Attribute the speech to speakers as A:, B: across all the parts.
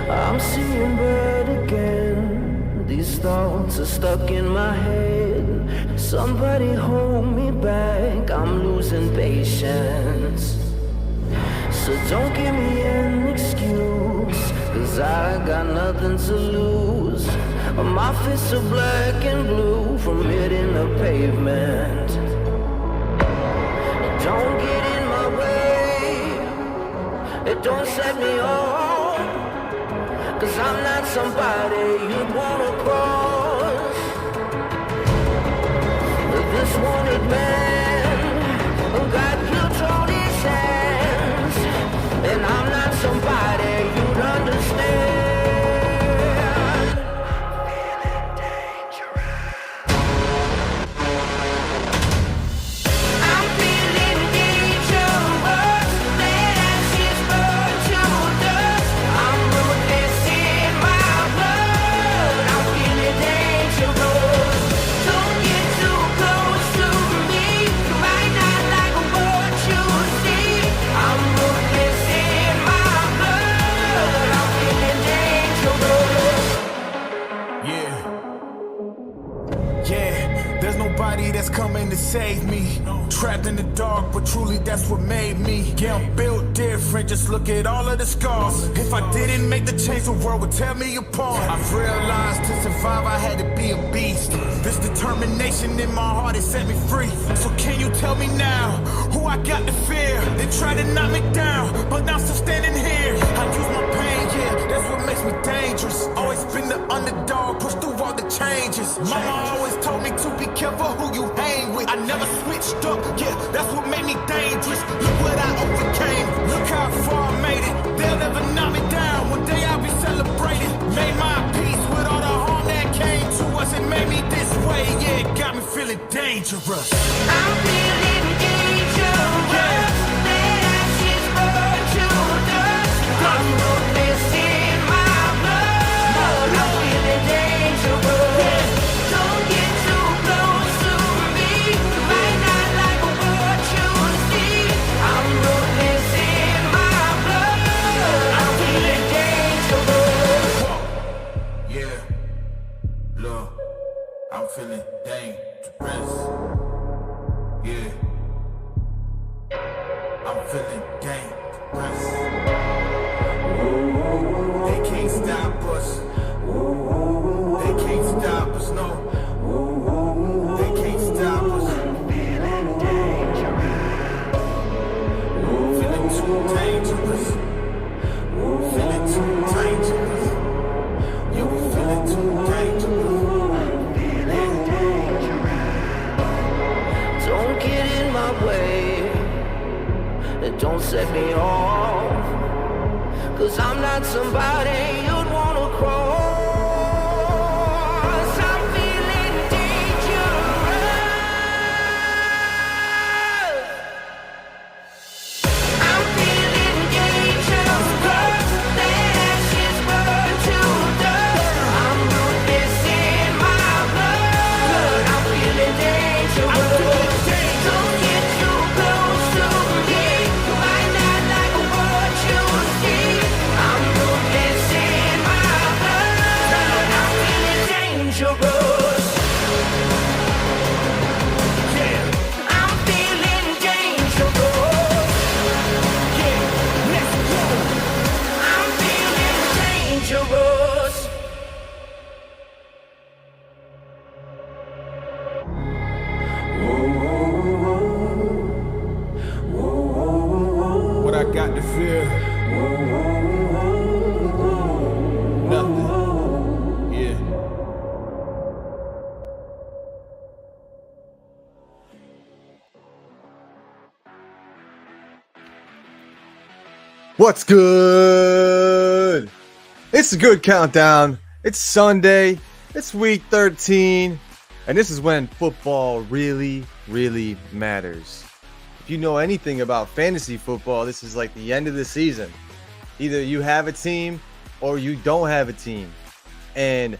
A: I'm seeing red again. These thoughts are stuck in my head. Somebody hold me back. I'm losing patience. So don't give me an excuse, 'cause I got nothing to lose. My fists are black and blue from hitting the pavement. Don't get in my way. It don't set me off, 'cause I'm not somebody you'd wanna cross. This wanted man got guilt on his hands, and I'm not somebody you'd understand. Feeling dangerous. I'm feeling dangerous. Let ashes burn to dust. I'm ruthless in my blood. I'm feeling dangerous. Don't get too close to me. You might not like what you see. I'm ruthless in my blood. I'm feeling dangerous.
B: Yeah, there's nobody that's coming to save me. Trapped in the dark, but truly that's what made me. Yeah, I'm built different, just look at all of the scars. If I didn't make the change, the world would tear me apart. I've realized to survive, I had to be a beast. This determination in my heart, it set me free. So can you tell me now, who I got to fear? They try to knock me down, but now still standing here. I use my pain, yeah, that's what makes me dangerous. Always been the underdog, pushed through all the changes. Mama always told me to be careful who you hang with. I never switched up, yeah, that's what made me dangerous. Look what I overcame, look how far I made it. They'll never knock me down, one day I'll be celebrated. Made my peace with all the harm that came to us. It made me this way, yeah, it got me feeling dangerous.
A: I'm feeling dangerous. Let ashes burn to dust. I'm ruthless in my blood. I'm feeling dangerous. Don't get too close to me. You might not like what you see. I'm ruthless in my blood. I'm feeling dangerous.
B: Yeah, look, I'm feeling dangerous. Yeah, I'm feeling dangerous. They can't stop us. They can't stop us, no. They can't stop us.
A: Feeling dangerous.
B: Feeling too dangerous. Feeling too dangerous. Yeah, we feeling too dangerous.
A: Feeling dangerous. Don't get in my way. It don't set me off, 'cause I'm not somebody you'd wanna cross. I'm feeling dangerous. I'm feeling dangerous. Let ashes burn to dust. I'm ruthless in my blood. I'm feeling dangerous. Don't get too close to me. You might not like what you see. I'm ruthless in my blood. I'm feeling dangerous.
B: Yeah,
A: I'm feeling dangerous.
B: yeah, let's go.
A: I'm feeling dangerous.
B: What I got to fear? Nothing. Yeah.
C: What's good? It's a good countdown. It's Sunday. It's week 13. And this is when football really, really matters. If you know anything about fantasy football, this is like the end of the season. Either you have a team or you don't have a team. And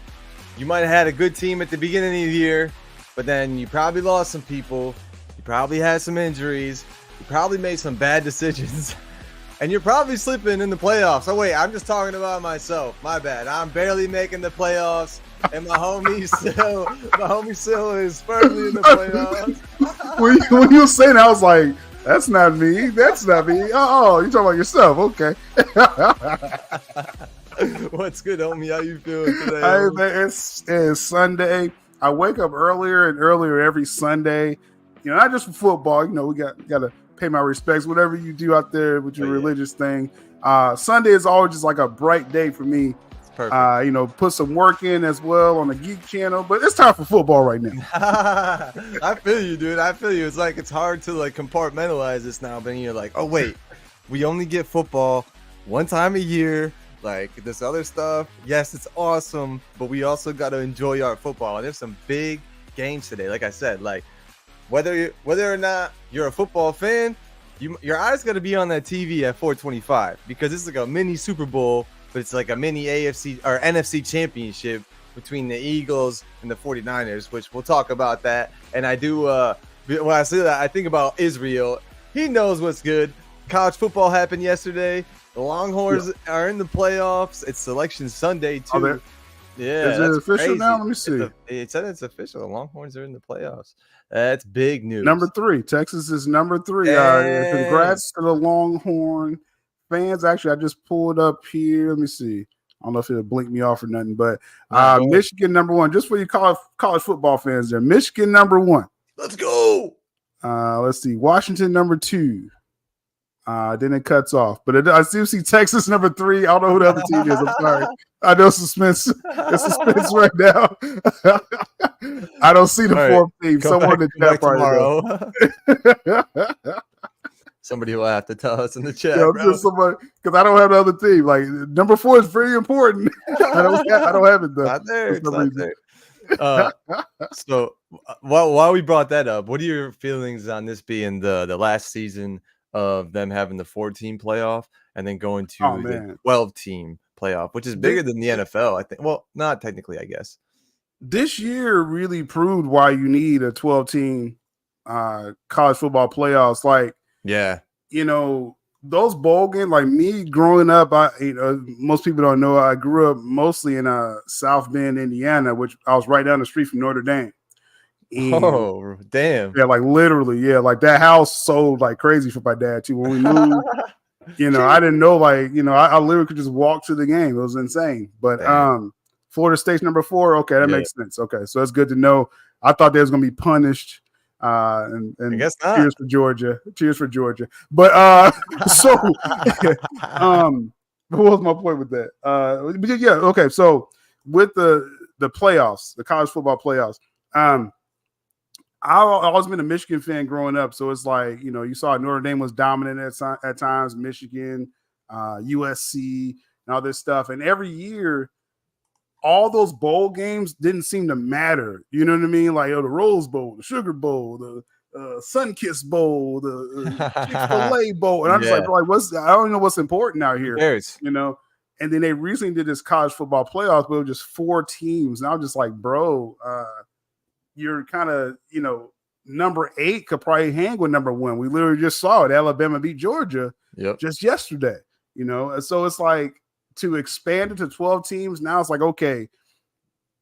C: you might have had a good team at the beginning of the year, but then you probably lost some people. You probably had some injuries. You probably made some bad decisions. And you're probably slipping in the playoffs. Oh, wait, I'm just talking about myself. My bad. I'm barely making the playoffs. And my homie Syl is firmly in the playoffs.
D: when you were saying that, I was like, that's not me. That's not me. Oh, you're talking about yourself. Okay.
C: What's good, homie? How you feeling today?
D: Hey, man, it's Sunday. I wake up earlier and earlier every Sunday. You know, not just for football. You know, we got to pay my respects. Whatever you do out there with your religious thing. Sunday is always just like a bright day for me.
C: Perfect.
D: You know, put some work in as well on the Geek channel. But it's time for football right now.
C: I feel you, dude. I feel you. It's like it's hard to like compartmentalize this now. But you're like, oh, wait, we only get football one time a year. Like this other stuff, yes, it's awesome, but we also got to enjoy our football. And there's some big games today. Like I said, like whether or not you're a football fan, your eyes got to be on that TV at 425 because it's like a mini Super Bowl, but it's like a mini AFC or NFC championship between the Eagles and the 49ers, which we'll talk about that. And I do, when I say that, I think about Israel. He knows what's good. College football happened yesterday. The Longhorns are in the playoffs. It's Selection Sunday, too.
D: Oh,
C: yeah.
D: Is it official
C: crazy.
D: now? Let me see.
C: It said it's official. The Longhorns are in the playoffs. That's big news.
D: Number 3. Texas is number 3. Congrats to the Longhorn fans. Actually, I just pulled up here. Let me see. I don't know if it'll blink me off or nothing, but Michigan number 1. Just for you college football fans there. Michigan number 1.
C: Let's go.
D: Let's see. Washington number 2. Then it cuts off. But I still see Texas number 3. I don't know who the other team is. I'm sorry. I know suspense. It's suspense right now. I don't see the fourth team. Someone in the chat probably.
C: Somebody will have to tell us in the chat.
D: Because I don't have the other team. Like number 4 is pretty important. I don't have it though.
C: Not there. It's not there. So while we brought that up, what are your feelings on this being the last season of them having the 4-team playoff and then going to the 12-team playoff, which is bigger than the NFL, I think. Well, not technically, I guess.
D: This year really proved why you need a 12-team college football playoffs. Like,
C: yeah,
D: you know, those bowl games, like me growing up, most people don't know, I grew up mostly in South Bend, Indiana, which I was right down the street from Notre Dame. And,
C: oh, damn.
D: Yeah, like literally, yeah. Like that house sold like crazy for my dad too. When we moved, you know, I didn't know, like, you know, I literally could just walk to the game. It was insane. But Florida State's number 4. Okay, that makes sense. Okay, so it's good to know. I thought they was gonna be punished. And I guess not. Cheers for Georgia. Cheers for Georgia. But so what was my point with that? But yeah, okay. So with the playoffs, the college football playoffs, I've always been a Michigan fan growing up, so it's like, you know, you saw Notre Dame was dominant at times, Michigan, USC, and all this stuff. And every year, all those bowl games didn't seem to matter. You know what I mean? Like the Rose Bowl, the Sugar Bowl, the Sunkist Bowl, the Chick-fil-A Bowl. And I'm just like, I don't know what's important out here. You know? And then they recently did this college football playoffs, but it was just 4 teams. And I was just like, bro, you're kind of, you know, number 8 could probably hang with number 1. We literally just saw it. Alabama beat Georgia just yesterday, you know? And so it's like to expand it to 12 teams. Now it's like, okay,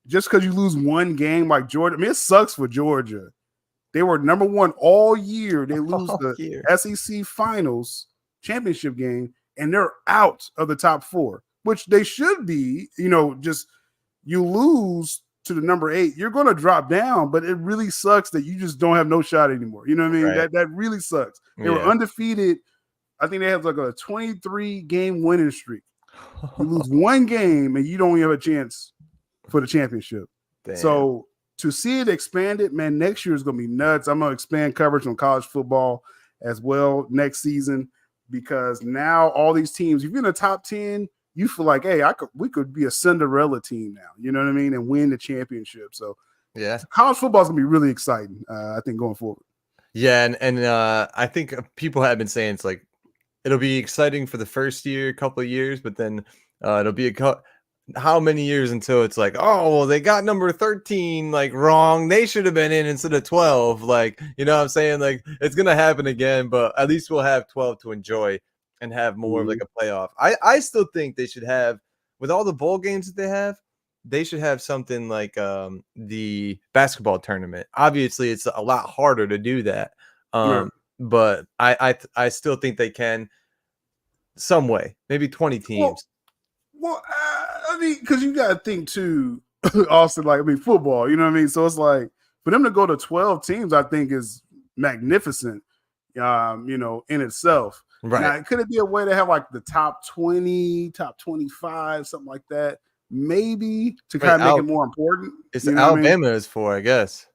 D: just because you lose one game like Georgia, I mean, it sucks for Georgia. They were number 1 all year. They lose the SEC finals championship game, and they're out of the top 4, which they should be, you know, just you lose to the number 8, you're going to drop down, but it really sucks that you just don't have no shot anymore. You know what I mean? Right. That really sucks. They were undefeated. I think they have like a 23 game winning streak. You lose one game and you don't even have a chance for the championship. Damn. So to see it expanded, man, next year is going to be nuts. I'm going to expand coverage on college football as well next season, because now all these teams, if you're in the top 10, you feel like, hey, we could be a Cinderella team now, you know what I mean, and win the championship. So yeah, college football is gonna be really exciting, I think, going forward.
C: Yeah, and I think people have been saying it's like it'll be exciting for the first year, couple of years, but then it'll be how many years until it's like, oh, well, they got number 13 like wrong. They should have been in instead of 12. Like, you know what I'm saying? Like, it's gonna happen again, but at least we'll have 12 to enjoy and have more of like a playoff. I still think they should have, with all the bowl games that they should have something like the basketball tournament. Obviously, it's a lot harder to do that.
D: Right.
C: But I still think they can some way, maybe 20 teams.
D: Well, I mean, because you got to think too, Austin, like, I mean, football, you know what I mean? So it's like, for them to go to 12 teams, I think is magnificent, you know, in itself.
C: Right.
D: Now, could it be a way to have like the top 20, top 25, something like that? Maybe to kind of make it more important.
C: It's
D: you know
C: Alabama is for, I guess.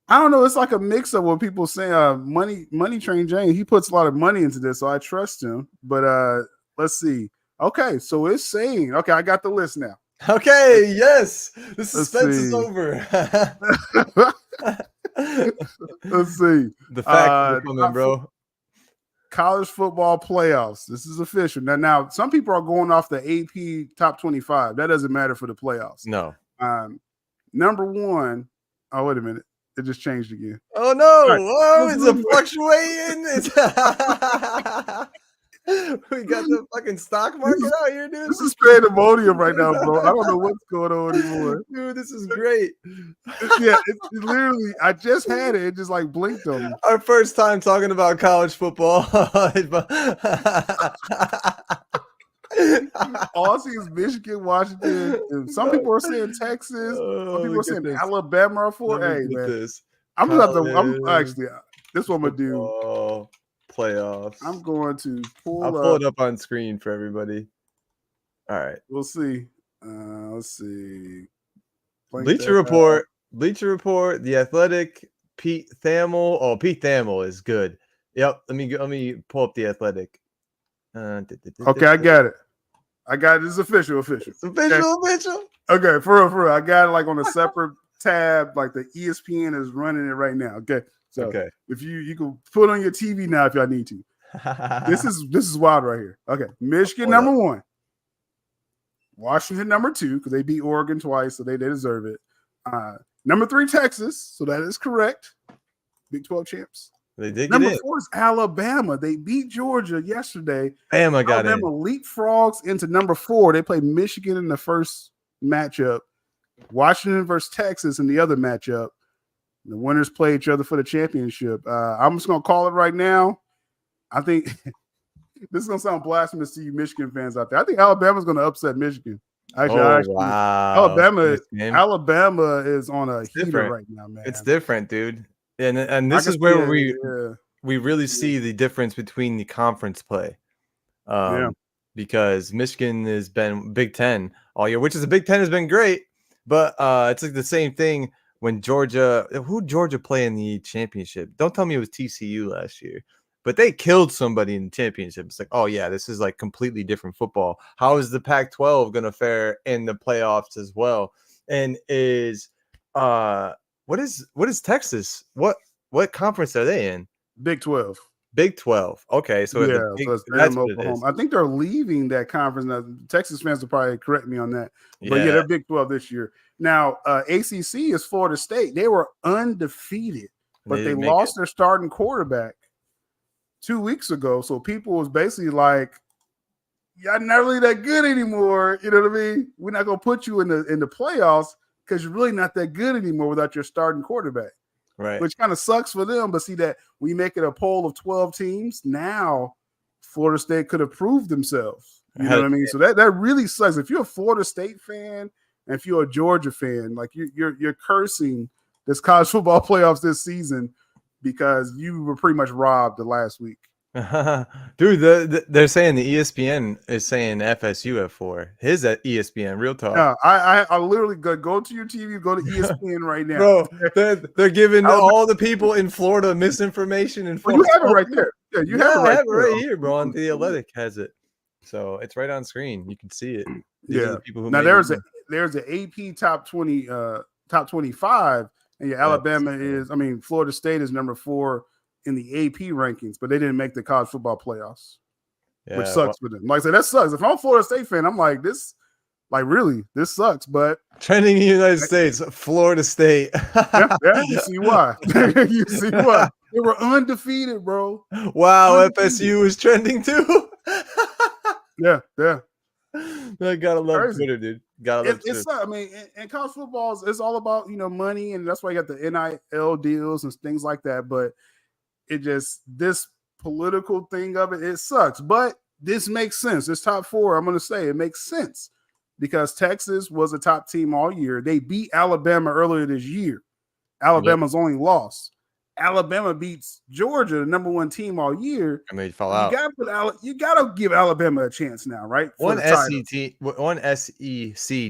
D: I don't know. It's like a mix of what people say. Money Train Jane, he puts a lot of money into this, so I trust him. But let's see. Okay, so it's saying, okay, I got the list now.
C: Okay, yes. The suspense is over.
D: Let's see.
C: The facts are coming, bro.
D: College football playoffs. This is official. Now, some people are going off the AP top 25. That doesn't matter for the playoffs.
C: No.
D: Number one. Oh, wait a minute. It just changed again.
C: Oh, no.
D: Right.
C: Oh, it's a fluctuating. We got the fucking stock market out here, dude.
D: This is pandemonium right now, bro. I don't know what's going on anymore.
C: Dude, this is great.
D: Yeah, it's literally, I just had it. It just like blinked on me.
C: Our first time talking about college football.
D: All I see is Michigan, Washington. And some people are saying Texas. Some people are saying Alabama for. Hey, man.
C: This.
D: I'm just actually, this is what I'm going to do.
C: Playoffs.
D: I'm going to
C: I'll pull it up on screen for everybody. All right.
D: We'll see. Let's see.
C: Bleacher Report. The Athletic. Pete Thamel. Oh, Pete Thamel is good. Yep. Let me pull up the Athletic.
D: Okay, I got it. This is official.
C: It's official.
D: Okay, for real. I got it like on a separate tab. Like the ESPN is running it right now. Okay. So if you can put on your TV now if y'all need to. This is wild right here. Okay. Michigan number 1. Washington number 2, because they beat Oregon twice, so they deserve it. Number 3, Texas. So that is correct. Big 12 champs.
C: They did
D: Number 4 is Alabama. They beat Georgia yesterday.
C: Alabama
D: leapfrogs into number 4. They played Michigan in the first matchup. Washington versus Texas in the other matchup. The winners play each other for the championship. I'm just going to call it right now. I think this is going to sound blasphemous to you Michigan fans out there. I think Alabama's going to upset Michigan. Actually,
C: wow.
D: Alabama is on a heater right now, man.
C: It's different, dude. And this is where we really see the difference between the conference play. Because Michigan has been Big Ten all year, which is the Big Ten has been great, but it's like the same thing. When Georgia play in the championship? Don't tell me it was TCU last year, but they killed somebody in the championship. It's like, oh yeah, this is like completely different football. How is the Pac-12 going to fare in the playoffs as well? And what is Texas? What conference are they in?
D: Big 12.
C: Big 12. Okay, so
D: that's what it is. I think they're leaving that conference. Now, Texas fans will probably correct me on that. But yeah, they're Big 12 this year. Now, ACC is Florida State. They were undefeated, but they lost their starting quarterback 2 weeks ago. So people was basically like, y'all not really that good anymore. You know what I mean? We're not going to put you in the playoffs because you're really not that good anymore without your starting quarterback.
C: Right.
D: Which kind of sucks for them. But see that we make it a poll of 12 teams. Now, Florida State could have proved themselves. You know what I mean? So that really sucks. If you're a Florida State fan, and if you're a Georgia fan, like you're cursing this college football playoffs this season because you were pretty much robbed the last week.
C: Dude, they're saying the ESPN is saying FSU at 4. His at ESPN, real talk.
D: No, I literally go to your TV, go to ESPN right now.
C: Bro, they're giving all the people in Florida misinformation. And
D: you have it right there. Yeah, you have it right
C: here, bro. On the Athletic has it, so it's right on screen. You can see it.
D: These are the people who now there's an AP top 20, top 25, and Alabama is. I mean, Florida State is number 4 in the AP rankings, but they didn't make the college football playoffs, which sucks for them. Like I said, that sucks. If I'm a Florida State fan, I'm like, this Like, really, this sucks. But
C: Trending in the United States, Florida State.
D: yeah, you see why. You see why. They were undefeated, bro.
C: Wow,
D: Undefeated.
C: FSU is trending too.
D: Yeah, yeah.
C: I gotta love
D: Crazy.
C: Twitter, dude. Gotta love Twitter.
D: It's I mean, in college football, it's all about money, and that's why you got the NIL deals and things like that. But it just this political thing of it sucks. But this makes sense. This top four, I'm gonna say it makes sense because Texas was a top team all year. They beat Alabama earlier this year. Alabama's only loss. Alabama beats Georgia, the number one team all year.
C: I mean, fall out.
D: You gotta give Alabama a chance now, right?
C: One SEC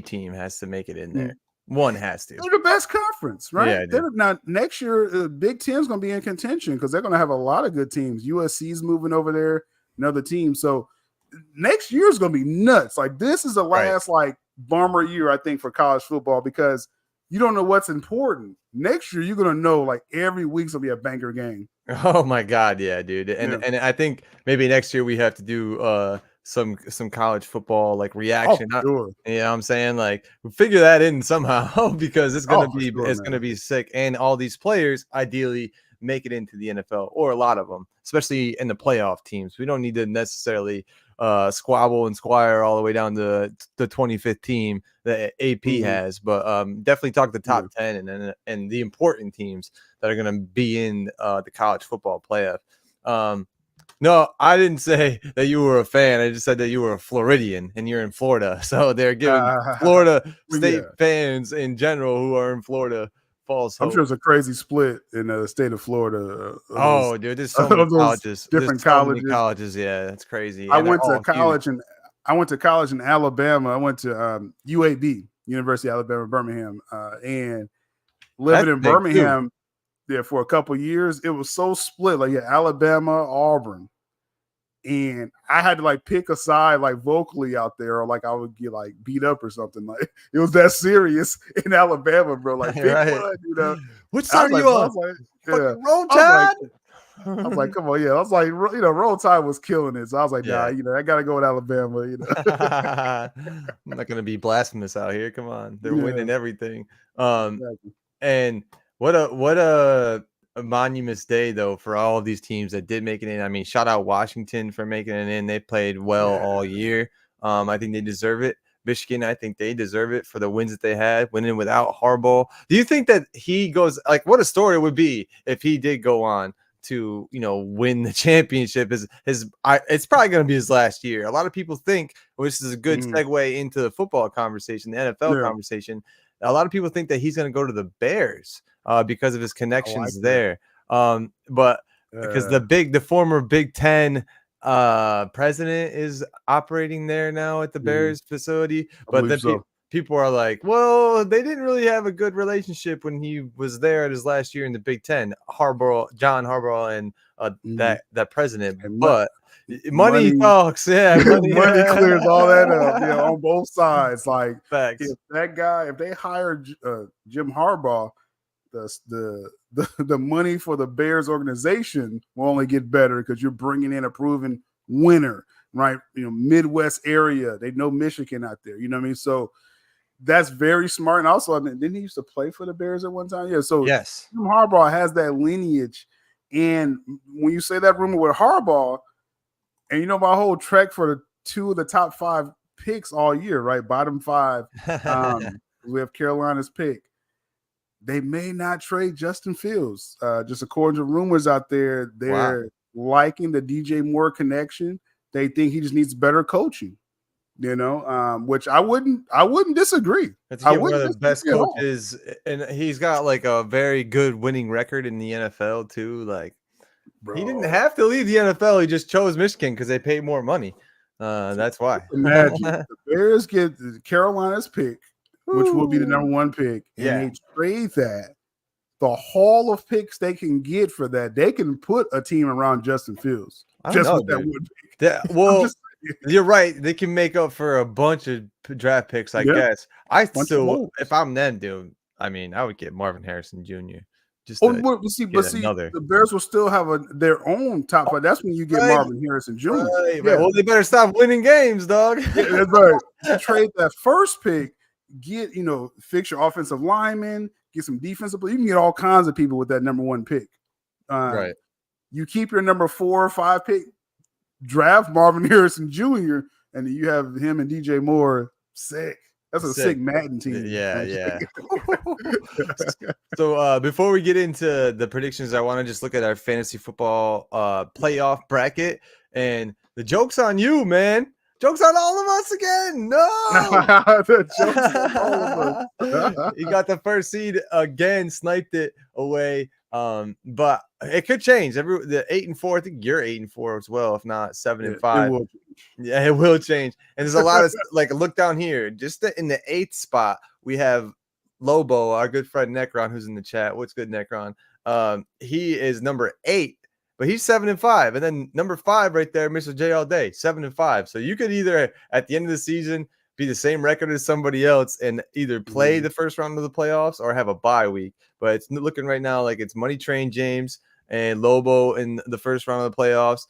C: team has to make it in there. One has to.
D: They're the best conference, right?
C: Yeah,
D: They're not next year. The Big Ten's going to be in contention because they're going to have a lot of good teams. USC's moving over there, another team. So next year is going to be nuts. Like this is the last like bummer year, I think, for college football because you don't know what's important. Next year, you're going to know like every week's going to be a banger game.
C: Oh my God, yeah, dude. And I think maybe next year we have to do some college football like reaction.
D: Sure.
C: You know what I'm saying? Like we'll figure that in somehow because it's gonna gonna be sick. And all these players ideally make it into the NFL or a lot of them, especially in the playoff teams. We don't need to necessarily squabble and squire all the way down to the 25th team that AP has, but definitely talk the top 10 and the important teams that are going to be in the college football playoff. No, I didn't say that you were a fan. I just said that you were a Floridian and you're in Florida. So they're giving Florida State fans in general who are in Florida false hope.
D: I'm sure it's a crazy split in the state of Florida.
C: Dude, there's so many colleges.
D: Different
C: colleges. Yeah, that's crazy.
D: I went to college in Alabama. I went to UAB, University of Alabama, Birmingham, and living in Birmingham. Yeah, for a couple of years, it was so split. Like Alabama, Auburn, and I had to like pick a side like vocally out there, or like I would get like beat up or something. Like it was that serious in Alabama, bro. Like pick one,
C: Which side are you on?
D: Roll Tide. I was like, come on, yeah. I was like, Roll Tide was killing it. So I was like, nah, I gotta go with Alabama.
C: I'm not gonna be blasphemous out here. Come on, they're winning everything. And what a monumentous day though for all of these teams that did make it in. I mean, shout out Washington for making it in. They played well all year. I think they deserve it. Michigan, I think they deserve it for the wins that they had, winning without Harbaugh. Do you think that he goes like what a story it would be if he did go on to win the championship? It's probably going to be his last year. A lot of people think, which is a good segue into the football conversation, the NFL conversation. A lot of people think that he's going to go to the Bears because of his connections there. But because the former Big Ten president is operating there now at the Bears facility, but then people are like, well, they didn't really have a good relationship when he was there at his last year in the Big Ten. John Harbaugh and that president, but money talks. Yeah,
D: money clears all that up. On both sides. Like
C: facts.
D: If they hired Jim Harbaugh, the money for the Bears organization will only get better because you're bringing in a proven winner, right? Midwest area. They know Michigan out there. You know what I mean? So that's very smart. And also, didn't he used to play for the Bears at one time? Yeah. So
C: yes,
D: Jim Harbaugh has that lineage. And when you say that rumor with Harbaugh, and my whole trek for the two of the top 5 picks all year, right? Bottom 5. We have Carolina's pick. They may not trade Justin Fields. Just according to rumors out there, they're liking the DJ Moore connection. They think he just needs better coaching. Which I wouldn't disagree.
C: I wouldn't one of the best coaches, and he's got like a very good winning record in the NFL too. Like, bro, he didn't have to leave the NFL. He just chose Michigan because they pay more money. That's why.
D: Imagine the Bears get Carolina's pick, which will be the number 1 pick, and they trade that. The haul of picks they can get for that, they can put a team around Justin Fields just with that 1 pick.
C: You're right. They can make up for a bunch of draft picks, I guess. If I'm them, dude, I mean, I would get Marvin Harrison Jr. Just
D: Oh,
C: to
D: but
C: get another.
D: the Bears will still have their own top five. That's when you get
C: Right.
D: Marvin Harrison Jr.
C: Right.
D: Yeah,
C: Well, they better stop winning games, dog.
D: yeah, that's right. Trade that first pick, get fix your offensive lineman, get some defensive. You can get all kinds of people with that number 1 pick.
C: Right.
D: You keep your number 4 or 5 pick, draft Marvin Harrison Jr., and then you have him and DJ Moore. Sick. That's a sick Madden team.
C: Yeah. So before we get into the predictions, I want to just look at our fantasy football playoff bracket, and the joke's on you, man. Joke's on all of us again. No,
D: The joke's on all of us.
C: You got the first seed again, sniped it away. But it could change. The 8-4, I think you're 8-4 as well, if not 7-5. Yeah, it will change. And there's a lot of like, look down here, just in the 8th spot, we have Lobo, our good friend Necron, who's in the chat. What's good, Necron? He is number 8, but he's 7-5. And then number 5 right there, Mr. J all day, 7-5. So you could either at the end of the season be the same record as somebody else and either play the first round of the playoffs or have a bye week. But it's looking right now like it's Money Train James and Lobo in the first round of the playoffs.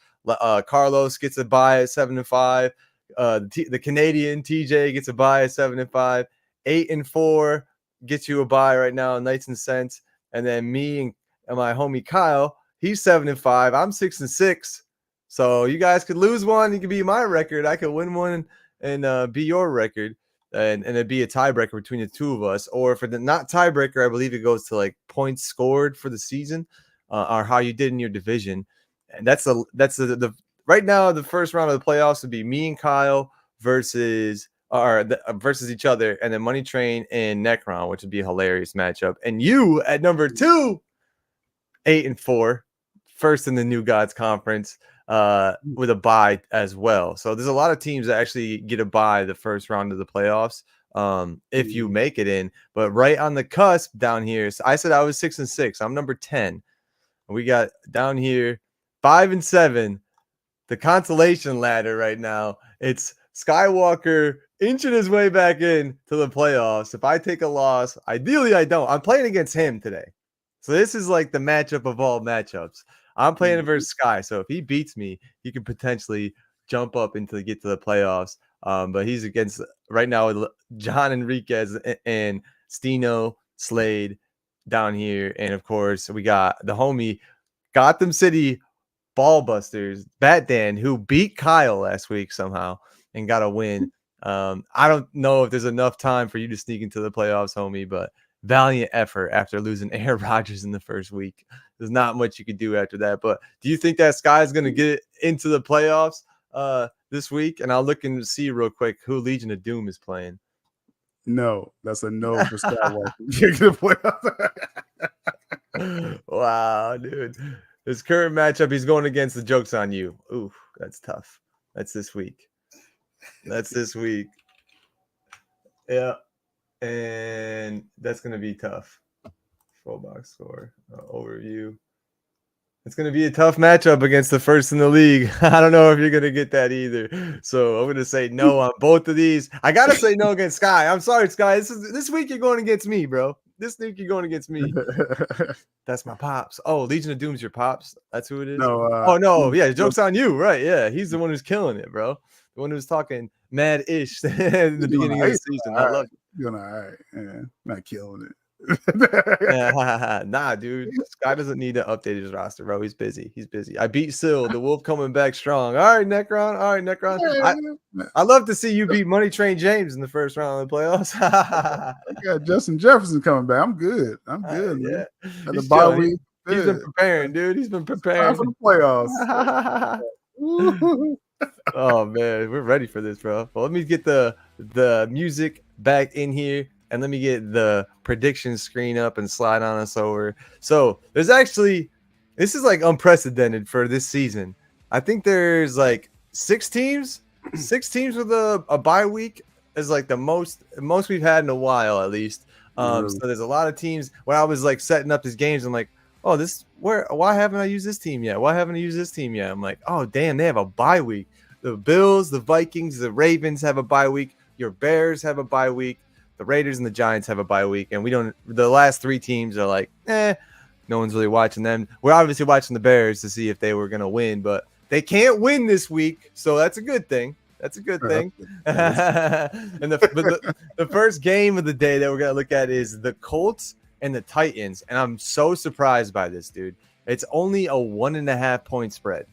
C: Carlos gets a bye at 7-5. The Canadian TJ gets a bye at 7-5. 8-4 gets you a bye right now, Knights and Cents. And then me and my homie Kyle, he's 7-5. I'm 6-6. So you guys could lose one. You could be my record. I could win one and be your record. And it'd be a tiebreaker between the two of us. Or for the not tiebreaker, I believe it goes to like points scored for the season or how you did in your division. And that's the right now the first round of the playoffs would be me and Kyle versus each other, and then Money Train and Necron, which would be a hilarious matchup. And you at number 2, 8-4, first in the New Gods Conference, with a bye as well. So there's a lot of teams that actually get a bye the first round of the playoffs, if you make it in. But right on the cusp down here, so I said I was 6-6. I'm number 10. We got down here 5-7, the consolation ladder right now. It's Skywalker inching his way back in to the playoffs. If I take a loss, ideally I don't. I'm playing against him today. So this is like the matchup of all matchups. I'm playing versus Sky. So if he beats me, he could potentially jump up into get to the playoffs. But he's against right now with John Enriquez and Stino Slade down here. And of course, we got the homie Gotham City Ballbusters, Bat Dan, who beat Kyle last week somehow and got a win. I don't know if there's enough time for you to sneak into the playoffs, homie, but valiant effort after losing Aaron Rodgers in the first week. There's not much you could do after that. But do you think that Sky is going to get into the playoffs this week? And I'll look and see real quick who Legion of Doom is playing.
D: No, that's a no for Skywalker.
C: Wow, dude. His current matchup, he's going against the Joke's on You. Ooh, that's tough. That's this week. Yeah. And that's going to be tough. Full box score overview. It's going to be a tough matchup against the first in the league. I don't know if you're going to get that either. So I'm going to say no on both of these. I got to say no against Sky. I'm sorry, Sky. This week you're going against me, bro. This week you're going against me. That's my pops. Oh, Legion of Doom's your pops. That's who it is.
D: No.
C: Yeah, Joke's on You, right? Yeah, he's the one who's killing it, bro. The one who's talking mad-ish in the beginning of the season. I love it.
D: You're all right. Yeah, not killing it.
C: Nah, dude. Sky doesn't need to update his roster, bro. He's busy. I beat Syl, the Wolf coming back strong. All right, Necron. I love to see you beat Money Train James in the first round of the playoffs.
D: I got Justin Jefferson coming back. I'm good. Man.
C: Yeah.
D: At the bye week.
C: He's been preparing, dude. He's been preparing
D: for the playoffs.
C: Oh man, we're ready for this, bro. Well, let me get the music back in here, and let me get the prediction screen up and slide on us over. So this is like unprecedented for this season. I think there's like 6 teams with a bye week is like the most we've had in a while, at least. So there's a lot of teams. When I was like setting up these games, I'm like, oh, why haven't I used this team yet? I'm like, oh damn, they have a bye week. The Bills, the Vikings, the Ravens have a bye week. Your Bears have a bye week. The Raiders and the Giants have a bye week. And the last 3 teams are like, no one's really watching them. We're obviously watching the Bears to see if they were going to win, but they can't win this week, so that's a good thing. That's a good thing. And the first game of the day that we're going to look at is the Colts and the Titans, and I'm so surprised by this, dude. It's only a 1.5 point spread.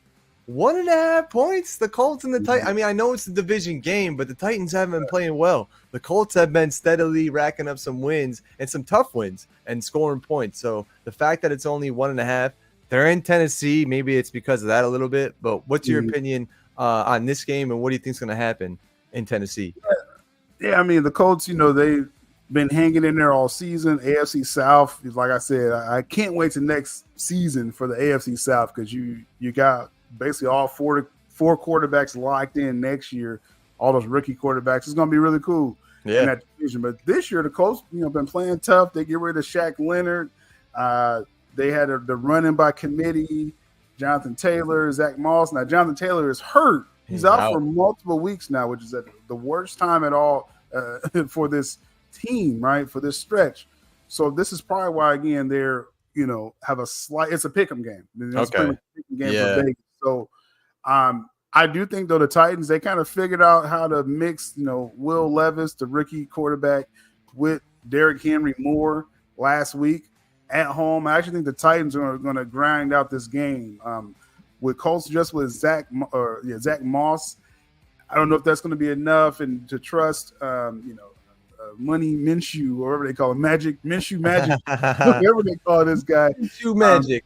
C: 1.5 points, the Colts and the Titans. I mean, I know it's a division game, but the Titans haven't been playing well. The Colts have been steadily racking up some wins and some tough wins and scoring points. So the fact that it's only 1.5, they're in Tennessee. Maybe it's because of that a little bit. But what's your opinion on this game, and what do you think is going to happen in Tennessee?
D: Yeah, I mean, the Colts, they've been hanging in there all season. AFC South, like I said, I can't wait to next season for the AFC South because you got basically all four quarterbacks locked in next year. All those rookie quarterbacks. It's going to be really cool in that division. But this year, the Colts, been playing tough. They get rid of Shaq Leonard. They had the running by committee, Jonathan Taylor, Zach Moss. Now, Jonathan Taylor is hurt. He's out for multiple weeks now, which is at the worst time at all for this team, right, for this stretch. So this is probably why, again, they're, have a slight – it's a pick'em game. It's a pick'em game for Vegas. So I do think, though, the Titans, they kind of figured out how to mix, Will Levis, the rookie quarterback, with Derrick Henry Moore last week at home. I actually think the Titans are going to grind out this game with Colts just with Zach Moss. I don't know if that's going to be enough and to trust, Money Minshew, or whatever they call it, Minshew Magic, whatever they call this guy.
C: Minshew Magic.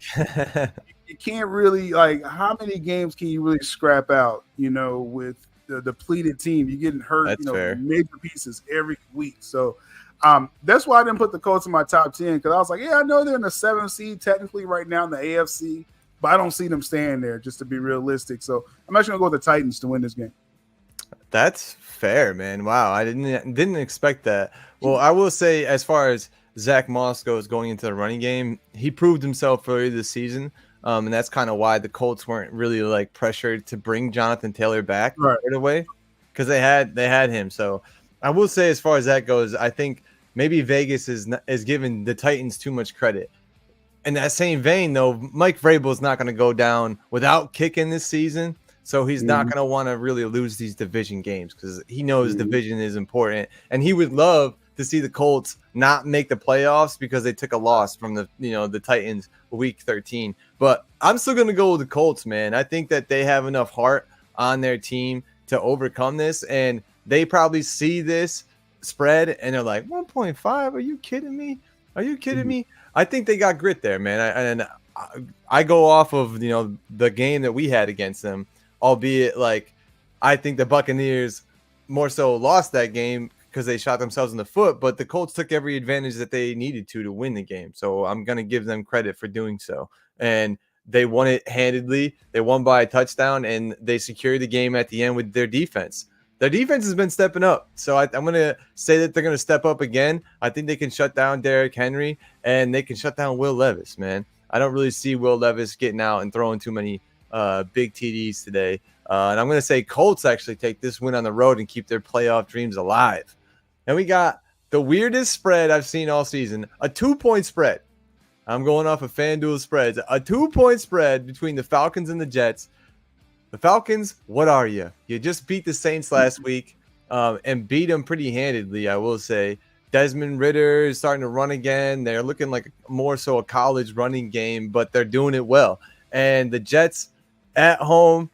D: You can't really, how many games can you really scrap out, with the depleted team? You're getting hurt,
C: That's
D: major pieces every week. So that's why I didn't put the Colts in my top 10, because I was like, I know they're in the 7th seed technically right now in the AFC, but I don't see them staying there, just to be realistic. So I'm actually going to go with the Titans to win this game.
C: That's fair, man. Wow, I didn't expect that. Well, I will say, as far as Zach Moss goes going into the running game, he proved himself early this season. And that's kind of why the Colts weren't really pressured to bring Jonathan Taylor back right away, because they had him. So I will say, as far as that goes, I think maybe Vegas is giving the Titans too much credit. In that same vein, though, Mike Vrabel is not going to go down without kicking this season. So he's not going to want to really lose these division games, because he knows division is important. And he would love to see the Colts not make the playoffs because they took a loss from the Titans week 13. But I'm still going to go with the Colts, man. I think that they have enough heart on their team to overcome this. And they probably see this spread and they're like, 1.5? Are you kidding me? Are you kidding me? I think they got grit there, man. I go off of, the game that we had against them. Albeit, I think the Buccaneers more so lost that game because they shot themselves in the foot, but the Colts took every advantage that they needed to win the game. So I'm going to give them credit for doing so. And they won it handedly. They won by a touchdown, and they secured the game at the end with their defense. Their defense has been stepping up. So I'm going to say that they're going to step up again. I think they can shut down Derrick Henry, and they can shut down Will Levis, man. I don't really see Will Levis getting out and throwing too many big TDs today. And I'm going to say Colts actually take this win on the road and keep their playoff dreams alive. And we got the weirdest spread I've seen all season, a 2-point spread. I'm going off of FanDuel spreads. A 2-point spread between the Falcons and the Jets. The Falcons, what are you? You just beat the Saints last week and beat them pretty handedly, I will say. Desmond Ridder is starting to run again. They're looking like more so a college running game, but they're doing it well. And the Jets at home,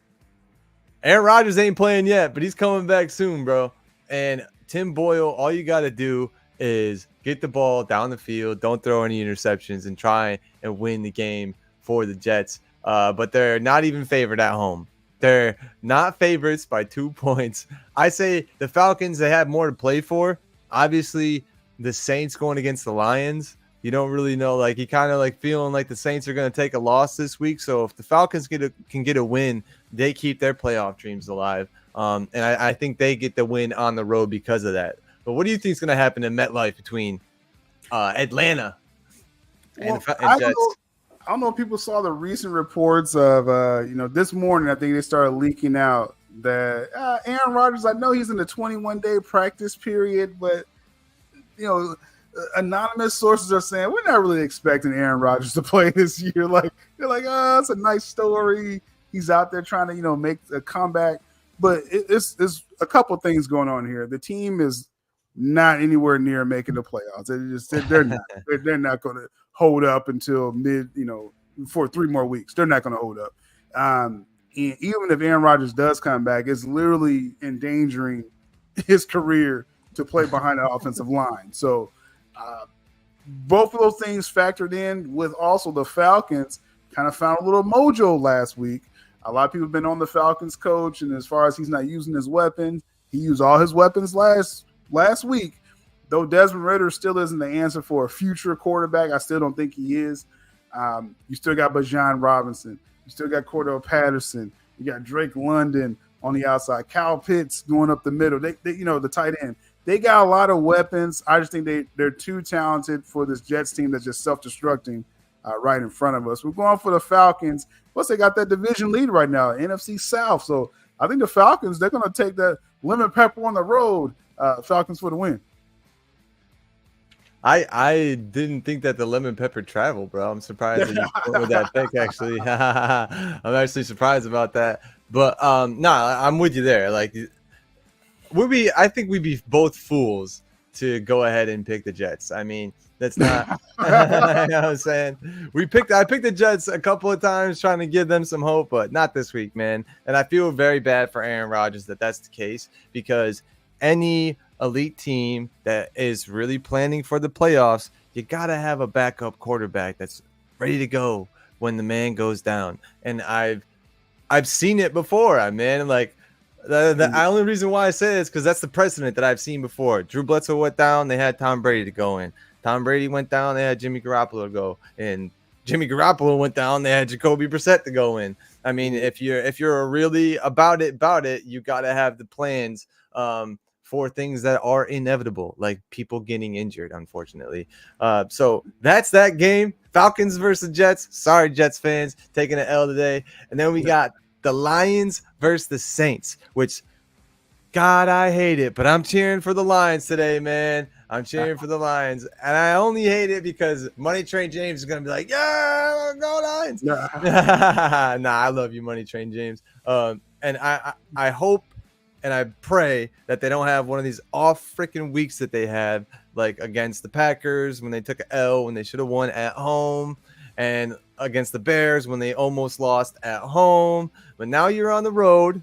C: Aaron Rodgers ain't playing yet, but he's coming back soon, bro. And Tim Boyle, all you got to do is get the ball down the field, don't throw any interceptions, and try and win the game for the Jets. But they're not even favored at home. They're not favorites by 2 points. I say the Falcons, they have more to play for. Obviously, the Saints going against the Lions, you don't really know. You kind of feeling like the Saints are going to take a loss this week. So if the Falcons can get a win, they keep their playoff dreams alive. And I think they get the win on the road because of that. But what do you think is going to happen in MetLife between Atlanta and Jets?
D: I don't know if people saw the recent reports of, this morning, I think they started leaking out that Aaron Rodgers, I know he's in the 21-day practice period, but, anonymous sources are saying we're not really expecting Aaron Rodgers to play this year. Like they're like, oh, it's a nice story. He's out there trying to, make a comeback. But it's a couple things going on here. The team is not anywhere near making the playoffs. They're not going to hold up until for 3 more weeks. They're not going to hold up. And even if Aaron Rodgers does come back, it's literally endangering his career to play behind the offensive line. So both of those things factored in with also the Falcons kind of found a little mojo last week. A lot of people have been on the Falcons coach, and as far as he's not using his weapons, he used all his weapons last week. Though Desmond Ridder still isn't the answer for a future quarterback, I still don't think he is. You still got Bijan Robinson. You still got Cordell Patterson. You got Drake London on the outside. Kyle Pitts going up the middle. They the tight end. They got a lot of weapons. I just think they're too talented for this Jets team that's just self-destructing right in front of us. We're going for the Falcons. Plus, they got that division lead right now, NFC South. So I think the Falcons, they're going to take that lemon pepper on the road. Falcons for the win.
C: I didn't think that the lemon pepper traveled, bro. I'm surprised that you went with that pick, actually. I'm actually surprised about that. But I'm with you there. Like, I think we'd be both fools to go ahead and pick the Jets. I mean, that's not you know what I'm saying. I picked the Jets a couple of times trying to give them some hope, but not this week, man. And I feel very bad for Aaron Rodgers that that's the case, because any elite team that is really planning for the playoffs, you gotta have a backup quarterback that's ready to go when the man goes down. And I've seen it before, man. Like the only reason why I say it is because that's the precedent that I've seen before. Drew Bledsoe went down, they had Tom Brady to go in. Tom Brady went down, they had Jimmy Garoppolo to go. And Jimmy Garoppolo went down, they had Jacoby Brissett to go in. I mean, if you're really about it, you gotta have the plans for things that are inevitable, like people getting injured, unfortunately. So that's that game. Falcons versus Jets. Sorry, Jets fans, taking an L today. And then we got the Lions versus the Saints, which, God, I hate it, but I'm cheering for the Lions today, man. I'm cheering for the Lions. And I only hate it because Money Train James is going to be like, yeah, go Lions. Nah, I love you, Money Train James. And I hope and I pray that they don't have one of these off freaking weeks that they had, like against the Packers when they took an L when they should have won at home, and against the Bears when they almost lost at home. But now you're on the road.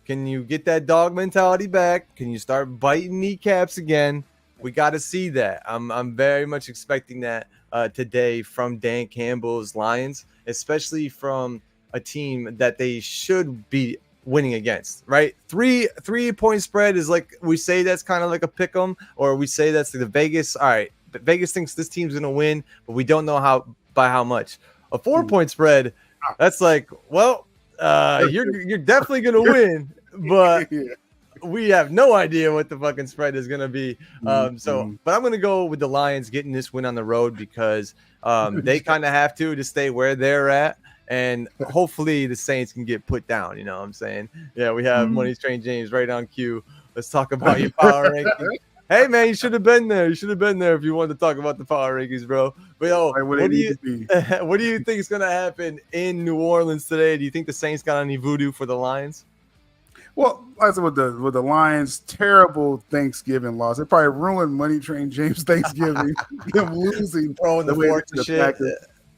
C: Can you get that dog mentality back? Can you start biting kneecaps again? We got to see that. I'm very much expecting that today from Dan Campbell's Lions, especially from a team that they should be winning against, right? 3-point spread is like, we say that's kind of like a pick 'em, or we say that's the Vegas. All right, but Vegas thinks this team's gonna win, but we don't know by how much. A 4-point spread, that's like, well, you're definitely gonna win, but we have no idea what the fucking spread is gonna be. But I'm gonna go with the Lions getting this win on the road because they kind of have to stay where they're at. And hopefully the Saints can get put down. You know what I'm saying? Yeah, we have Money Train James right on cue. Let's talk about your power rankings. Hey, man, you should have been there. You should have been there if you wanted to talk about the power rankings, bro. But, yo, what do you think is going to happen in New Orleans today? Do you think the Saints got any voodoo for the Lions?
D: Well, like I said, with the Lions' terrible Thanksgiving loss, it probably ruined Money Train James' Thanksgiving, them losing
C: the fork and shit.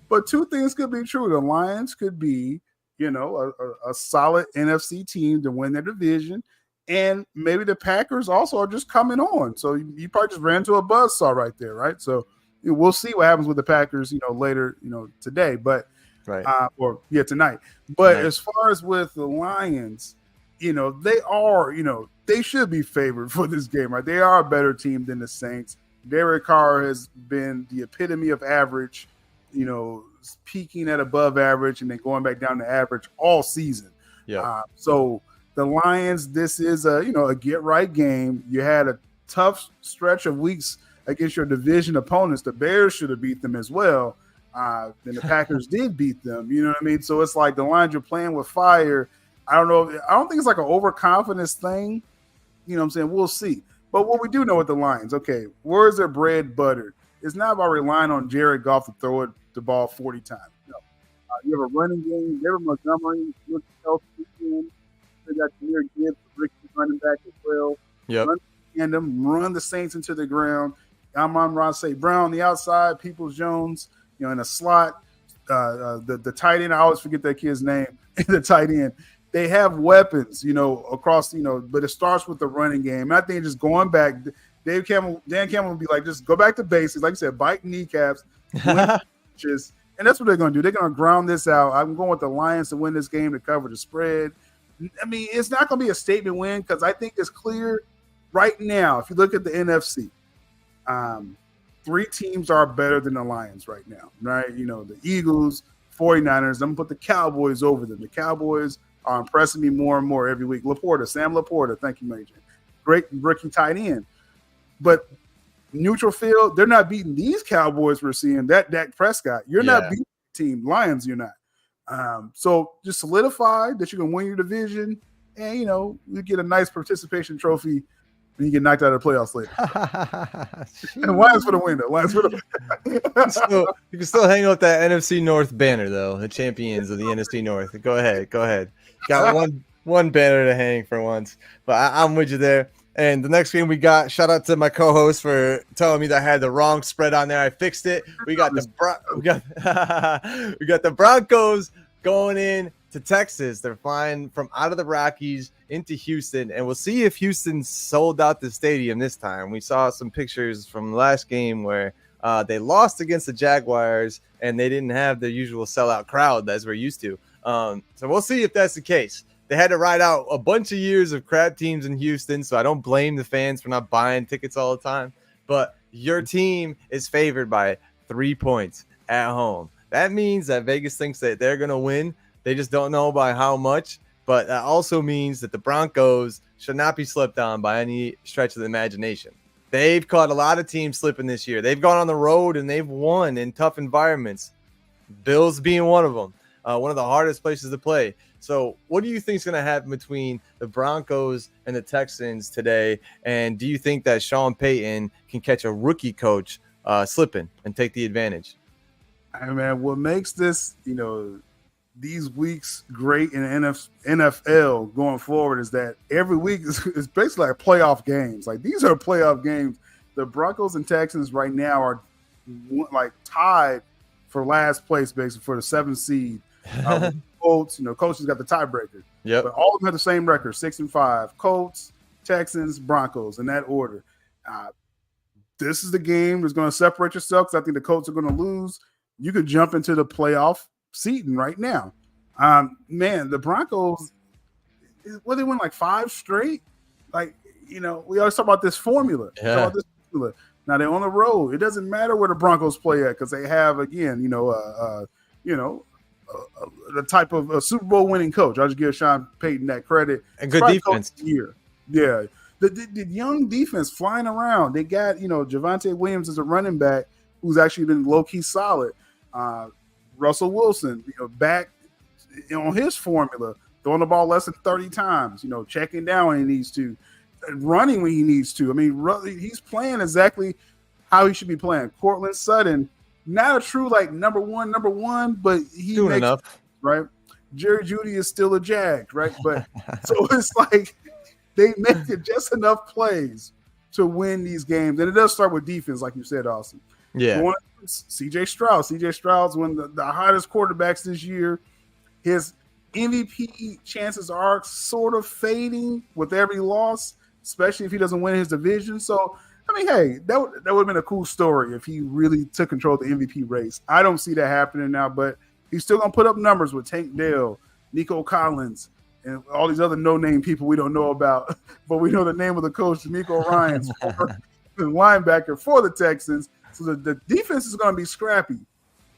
D: But two things could be true. The Lions could be, a solid NFC team to win their division. And maybe the Packers also are just coming on. So you probably just ran into a buzzsaw right there, right? So we'll see what happens with the Packers, later, today. But tonight. But as far as with the Lions, they are, they should be favored for this game, right? They are a better team than the Saints. Derek Carr has been the epitome of average, peaking at above average and then going back down to average all season. Yeah. So the Lions, this is a get right game. You had a tough stretch of weeks against your division opponents. The Bears should have beat them as well. Then the Packers did beat them. You know what I mean? So it's like the Lions are playing with fire. I don't know. I don't think it's like an overconfidence thing. You know what I'm saying? We'll see. But what we do know with the Lions, okay, where's their bread buttered? It's not about relying on Jared Goff to throw the ball 40 times. No. You have a running game. David Montgomery, look healthy again. They got Jameer Gibbs, Ricky running back as well.
C: Yep.
D: Run the Saints into the ground. Amon-Ra St. Brown on the outside, Peoples-Jones, in a slot. The tight end, I always forget that kid's name. The tight end. They have weapons, across, but it starts with the running game. And I think just going back, Dan Campbell will be like, just go back to basics. Like I said, bite kneecaps, and that's what they're going to do. They're going to ground this out. I'm going with the Lions to win this game to cover the spread. I mean, it's not going to be a statement win because I think it's clear right now, if you look at the NFC, 3 teams are better than the Lions right now, right? The Eagles, 49ers. I'm going to put the Cowboys over them. The Cowboys are impressing me more and more every week. Sam Laporta, thank you, Major. Great rookie tight end. But neutral field, they're not beating these Cowboys we're seeing. That Dak Prescott, you're not beating the team. Lions, you're not. So just solidify that you can win your division, and you get a nice participation trophy when you get knocked out of the playoffs later. And Lions for the win, though. Lions for the
C: So you can still hang up that NFC North banner, though. The champions of the NFC North. Go ahead. Got one banner to hang for once, but I'm with you there. And the next game we got, shout out to my co-host for telling me that I had the wrong spread on there. I fixed it. We got the Broncos going in to Texas. They're flying from out of the Rockies into Houston, and we'll see if Houston sold out the stadium this time. We saw some pictures from the last game where they lost against the Jaguars, and they didn't have their usual sellout crowd as we're used to. So we'll see if that's the case. They had to ride out a bunch of years of crap teams in Houston, so I don't blame the fans for not buying tickets all the time. But your team is favored by 3 points at home. That means that Vegas thinks that they're going to win. They just don't know by how much. But that also means that the Broncos should not be slept on by any stretch of the imagination. They've caught a lot of teams slipping this year. They've gone on the road and they've won in tough environments. Bills being one of them, one of the hardest places to play. So what do you think is going to happen between the Broncos and the Texans today? And do you think that Sean Payton can catch a rookie coach slipping and take the advantage?
D: Hey, man, what makes this, these weeks great in the NFL going forward is that every week is basically like playoff games. Like, these are playoff games. The Broncos and Texans right now are like tied for last place, basically, for the 7th seed. Colts, Colts has got the tiebreaker.
C: Yep.
D: But all of them have the same record, 6-5. Colts, Texans, Broncos, in that order. This is the game that's going to separate yourself because I think the Colts are going to lose. You could jump into the playoff seating right now. Man, the Broncos, they win like 5 straight. Like, we always talk about this formula.
C: Yeah.
D: Now they're on the road. It doesn't matter where the Broncos play at because they have, again, the type of a Super Bowl winning coach. I'll just give Sean Payton that credit.
C: And good defense.
D: Here. Yeah. The young defense flying around. They got, Javonte Williams as a running back who's actually been low-key solid. Russell Wilson, back on his formula, throwing the ball less than 30 times, checking down when he needs to, running when he needs to. I mean, he's playing exactly how he should be playing. Cortland Sutton, not a true number one, but he
C: doing
D: makes
C: enough,
D: right? Jerry Jeudy is still a Jag, right? But so it's like they make it just enough plays to win these games, and it does start with defense, like you said, Austin.
C: Yeah.
D: CJ Stroud's one of the hottest quarterbacks this year. His MVP chances are sort of fading with every loss, especially if he doesn't win his division. So, I mean, hey, that would have been a cool story if he really took control of the MVP race. I don't see that happening now, but he's still going to put up numbers with Tank Dell, Nico Collins, and all these other no-name people we don't know about. But we know the name of the coach, D'Amico Ryans, the linebacker for the Texans. So the defense is going to be scrappy.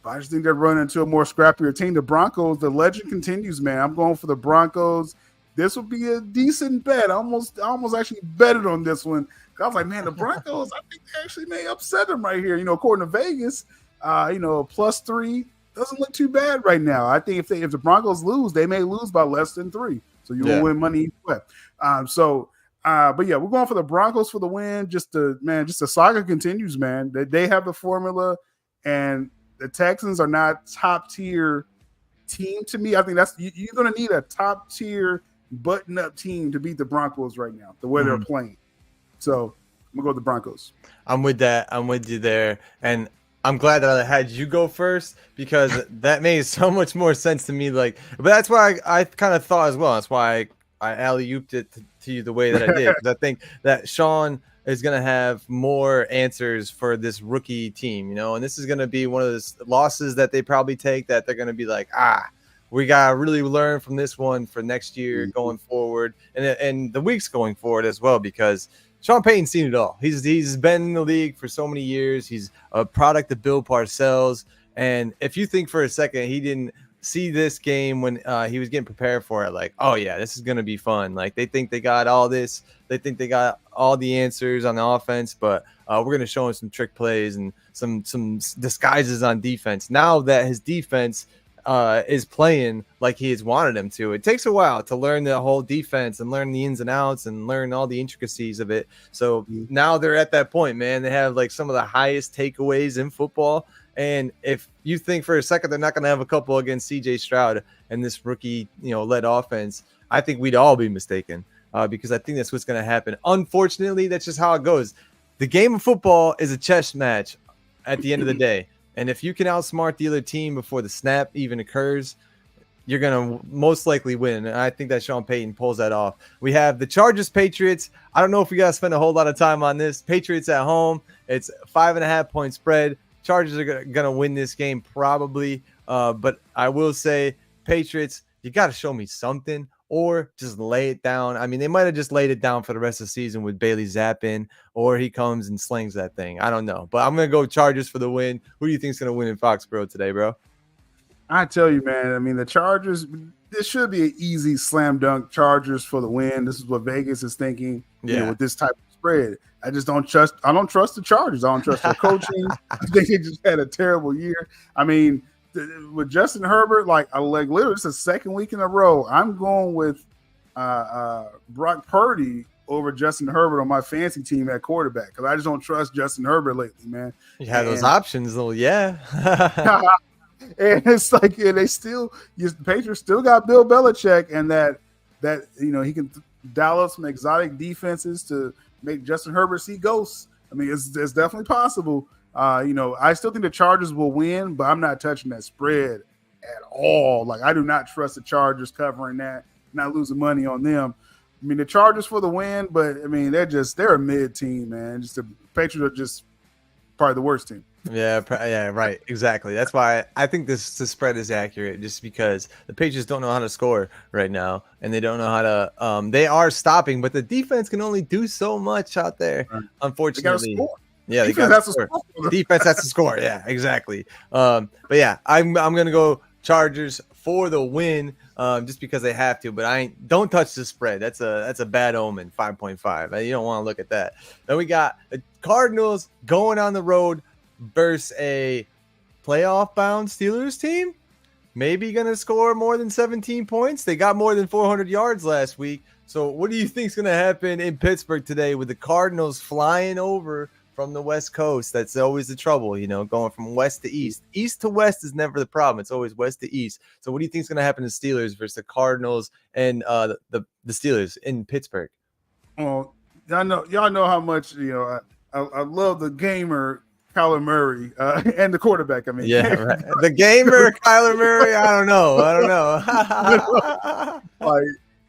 D: But I just think they're running into a more scrappier team. The Broncos, the legend continues, man. I'm going for the Broncos. This will be a decent bet. I almost actually betted on this one. I was like, man, the Broncos, I think they actually may upset them right here. According to Vegas, +3 doesn't look too bad right now. I think if the Broncos lose, they may lose by less than 3. So you'll win money either way. So But yeah, we're going for the Broncos for the win. Just the saga continues, man. They have the formula, and the Texans are not top tier team to me. I think you're going to need a top tier button up team to beat the Broncos right now, the way they're playing. So I'm gonna go with the Broncos.
C: I'm with that. I'm with you there, and I'm glad that I had you go first because that made so much more sense to me. But that's why I kind of thought as well. That's why I alley-ooped it to you the way that I did. Because I think that Sean is going to have more answers for this rookie team, and this is going to be one of those losses that they probably take that they're going to be like, we got to really learn from this one for next year going forward and the weeks going forward as well, because Sean Payton's seen it all. He's been in the league for so many years. He's a product of Bill Parcells. And if you think for a second he didn't see this game when he was getting prepared for it, like, oh yeah, this is going to be fun. Like, they think they got all this. They think they got all the answers on the offense, but we're going to show him some trick plays and some disguises on defense. Now that his defense is playing like he has wanted him to. It takes a while to learn the whole defense and learn the ins and outs and learn all the intricacies of it. So now they're at that point, man. They have like some of the highest takeaways in football. And if you think for a second they're not going to have a couple against CJ Stroud and this rookie, led offense, I think we'd all be mistaken because I think that's what's going to happen. Unfortunately, that's just how it goes. The game of football is a chess match at the end of the day. And if you can outsmart the other team before the snap even occurs, you're going to most likely win. And I think that Sean Payton pulls that off. We have the Chargers Patriots. I don't know if we got to spend a whole lot of time on this. Patriots at home. It's 5.5-point spread. Chargers are going to win this game probably. But I will say, Patriots, you got to show me something or just lay it down. I mean, they might have just laid it down for the rest of the season with Bailey Zappin, or he comes and slings that thing. I don't know. But I'm going to go Chargers for the win. Who do you think is going to win in Foxborough today, bro?
D: I tell you, man, I mean, the Chargers, this should be an easy slam dunk. Chargers for the win. This is what Vegas is thinking with this type of spread. I don't trust the Chargers. I don't trust their coaching. I think they just had a terrible year. I mean, with Justin Herbert, literally it's the second week in a row. I'm going with Brock Purdy over Justin Herbert on my fantasy team at quarterback because I just don't trust Justin Herbert lately, man.
C: You have those options, though, yeah.
D: And it's like the Patriots still got Bill Belichick, and that he can dial up some exotic defenses to make Justin Herbert see ghosts. I mean, it's definitely possible. I still think the Chargers will win, but I'm not touching that spread at all. Like, I do not trust the Chargers covering that, not losing money on them. I mean, the Chargers for the win, but I mean, they're a mid team, man. Just the Patriots are just probably the worst team.
C: Yeah, right. Exactly. That's why I think the spread is accurate, just because the Patriots don't know how to score right now, and they don't know how to. They are stopping, but the defense can only do so much out there. Right. Unfortunately,
D: they gotta score.
C: Yeah, they got to score. Defense has to score. Yeah, exactly. But yeah, I'm gonna go Chargers for the win, just because they have to. But don't touch the spread. That's a bad omen. 5.5. You don't want to look at that. Then we got the Cardinals going on the road versus a playoff bound Steelers team. Maybe gonna score more than 17 points. They got more than 400 yards last week. So what do you think is gonna happen in Pittsburgh today with the Cardinals flying over from the West Coast? That's always the trouble, going from west to east. East to west is never the problem. It's always west to east. So what do you think is going to happen to Steelers versus the Cardinals and the Steelers in Pittsburgh?
D: Well, y'all know how much I love the gamer Kyler Murray and the quarterback. I mean,
C: yeah, right. The gamer Kyler Murray. I don't know.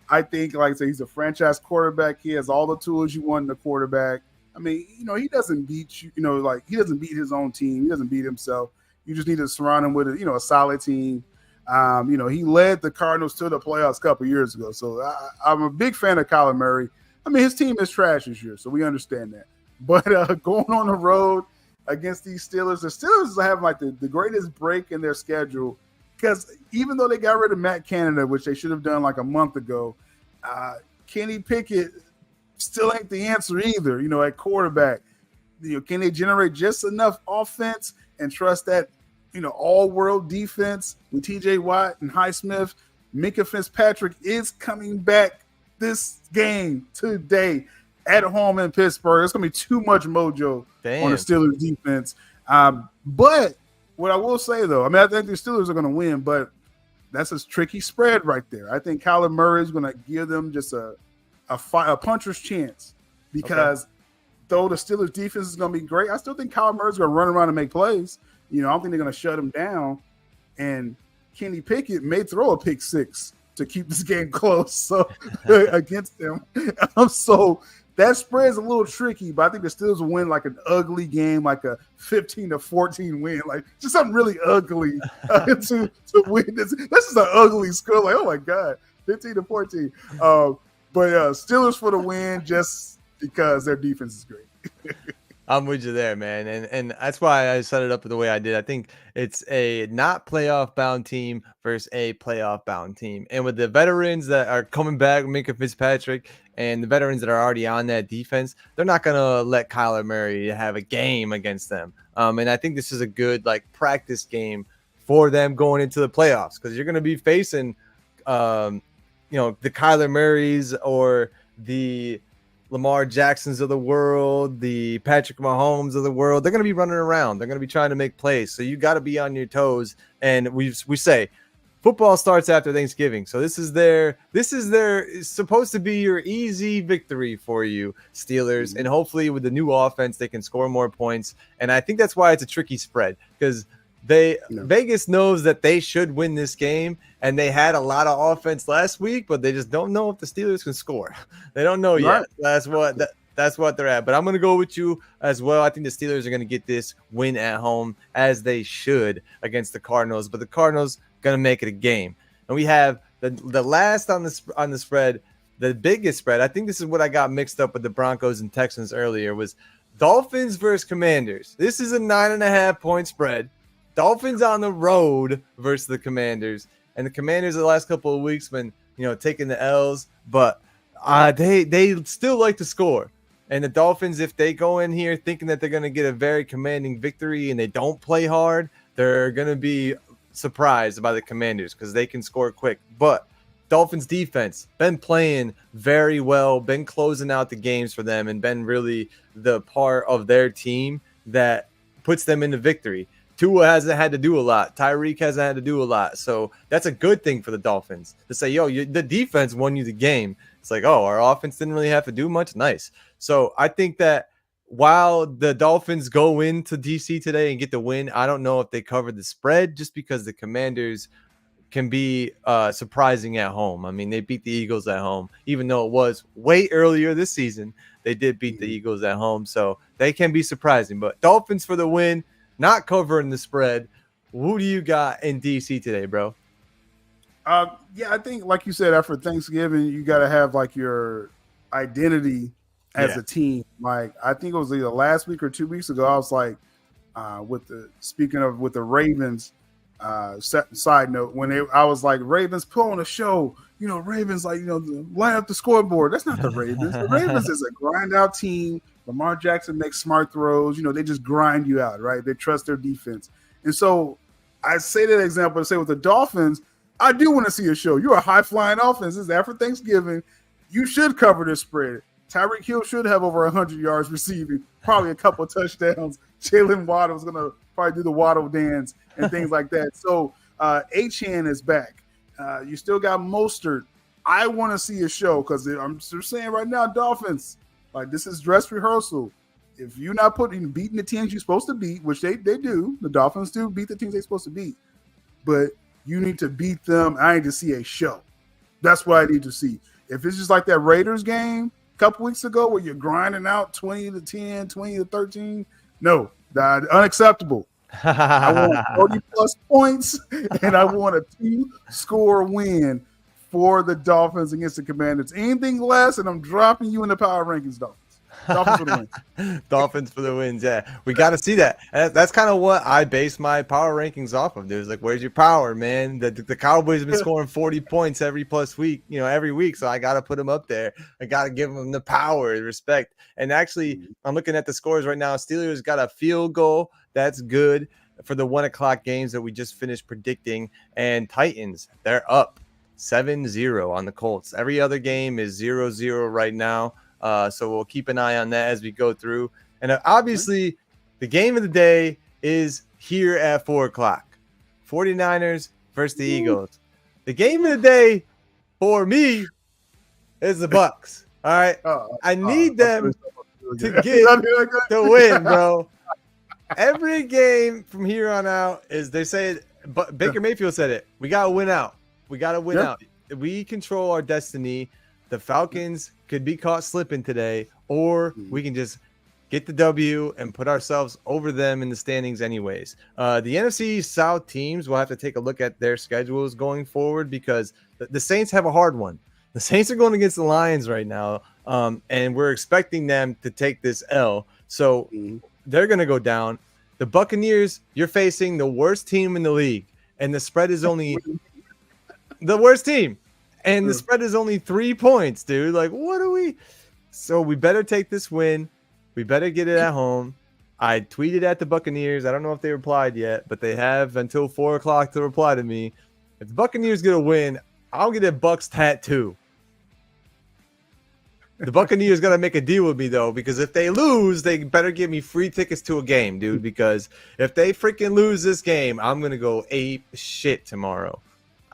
D: I think, like I say, he's a franchise quarterback. He has all the tools you want in a quarterback. I mean, he doesn't beat you. He doesn't beat his own team. He doesn't beat himself. You just need to surround him with a solid team. He led the Cardinals to the playoffs a couple years ago. So I'm a big fan of Kyler Murray. I mean, his team is trash this year, so we understand that. But going on the road against these Steelers, the Steelers have the greatest break in their schedule, because even though they got rid of Matt Canada, which they should have done like a month ago, Kenny Pickett still ain't the answer either, at quarterback. Can they generate just enough offense and trust that, all-world defense with TJ Watt and Highsmith? Minka Fitzpatrick is coming back this game today at home in Pittsburgh. It's going to be too much mojo on the Steelers defense. But what I will say, though, I mean, I think the Steelers are going to win, but that's a tricky spread right there. I think Kyler Murray is going to give them just a puncher's chance because though the Steelers defense is going to be great, I still think Kyler Murray is going to run around and make plays. I don't think they're going to shut him down. And Kenny Pickett may throw a pick six to keep this game close against them. So that spread is a little tricky, but I think the Steelers will win like an ugly game, like a 15-14 win, like just something really ugly to win this. This is an ugly score. Like, oh my God, 15-14. But Steelers for the win just because their defense is great.
C: I'm with you there, man. And that's why I set it up the way I did. I think it's a not playoff bound team versus a playoff bound team. And with the veterans that are coming back, Minka Fitzpatrick, and the veterans that are already on that defense, they're not going to let Kyler Murray have a game against them. And I think this is a good practice game for them going into the playoffs, because you're going to be facing, the Kyler Murrays or the Lamar Jacksons of the world, the Patrick Mahomes of the world. They're going to be running around. They're going to be trying to make plays. So you got to be on your toes. And we say football starts after Thanksgiving. So this is it's supposed to be your easy victory for you, Steelers. And hopefully with the new offense, they can score more points. And I think that's why it's a tricky spread, because Vegas knows that they should win this game, and they had a lot of offense last week, but they just don't know if the Steelers can score. They don't know yet. That's what they're at. But I'm going to go with you as well. I think the Steelers are going to get this win at home, as they should, against the Cardinals. But the Cardinals going to make it a game. And we have the last on the spread, the biggest spread. I think this is what I got mixed up with the Broncos and Texans earlier, was Dolphins versus Commanders. This is a 9.5-point spread. Dolphins on the road versus the Commanders, and the Commanders the last couple of weeks been, taking the L's, but they still like to score. And the Dolphins, if they go in here thinking that they're going to get a very commanding victory and they don't play hard, they're going to be surprised by the Commanders because they can score quick. But Dolphins defense been playing very well, been closing out the games for them, and been really the part of their team that puts them into victory. Tua hasn't had to do a lot. Tyreek hasn't had to do a lot. So that's a good thing for the Dolphins to say, the defense won you the game. It's like, our offense didn't really have to do much. Nice. So I think that while the Dolphins go into DC today and get the win, I don't know if they covered the spread, just because the Commanders can be surprising at home. I mean, they beat the Eagles at home, even though it was way earlier this season. They did beat the Eagles at home, so they can be surprising. But Dolphins for the win. Not covering the spread. Who do you got in DC today, bro?
D: I think, like you said, after Thanksgiving, you got to have your identity as a team. I think it was either last week or 2 weeks ago. I was with the Ravens. Side note, I was like, Ravens put on a show. Ravens line up the scoreboard. That's not the Ravens. The Ravens is a grind out team. Lamar Jackson makes smart throws. They just grind you out, right? They trust their defense. And so I say that example to say with the Dolphins, I do want to see a show. You're a high-flying offense. This is after Thanksgiving. You should cover this spread. Tyreek Hill should have over 100 yards receiving, probably a couple of touchdowns. Jalen Waddle's going to probably do the Waddle dance and things like that. So Achane is back. You still got Mostert. I want to see a show because I'm just saying right now, Dolphins, this is dress rehearsal. If you're not beating the teams you're supposed to beat, which they do, the Dolphins do beat the teams they're supposed to beat, but you need to beat them. I need to see a show. That's what I need to see. If it's just like that Raiders game a couple weeks ago where you're grinding out 20-10, 20-13, no, that's unacceptable. I want 40-plus points, and I want a 2-score win for the Dolphins against the Commanders. Anything less, and I'm dropping you in the power rankings, Dolphins. Dolphins for the win.
C: Dolphins for the wins, yeah. We got to see that. That's kind of what I base my power rankings off of. There's where's your power, man? The Cowboys have been scoring 40 points every week, so I got to put them up there. I got to give them the power, respect. And actually, I'm looking at the scores right now. Steelers got a field goal. That's good for the 1 o'clock games that we just finished predicting. And Titans, they're up 7-0 on the Colts. Every other game is 0-0 right now. So we'll keep an eye on that as we go through. And obviously, the game of the day is here at 4 o'clock. 49ers versus the Eagles. The game of the day for me is the Bucks. All right. I need them to get the win, bro. Every game from here on out is, they say, but Baker Mayfield said it. We got to win out. We got to win out. We control our destiny. The Falcons could be caught slipping today, or we can just get the W and put ourselves over them in the standings anyways. The NFC South teams will have to take a look at their schedules going forward, because the Saints have a hard one. The Saints are going against the Lions right now, and we're expecting them to take this L. So they're going to go down. The Buccaneers, you're facing the worst team in the league, and the spread is only the worst team, and the spread is only 3 points, dude. Like, what are we? So we better take this win. We better get it at home. I tweeted at the Buccaneers. I don't know if they replied yet, but they have until 4 o'clock to reply to me. If the Buccaneers get a win, I'll get a Bucks tattoo. The Buccaneers got to make a deal with me, though, because if they lose, they better give me free tickets to a game, dude, because if they freaking lose this game, I'm going to go ape shit tomorrow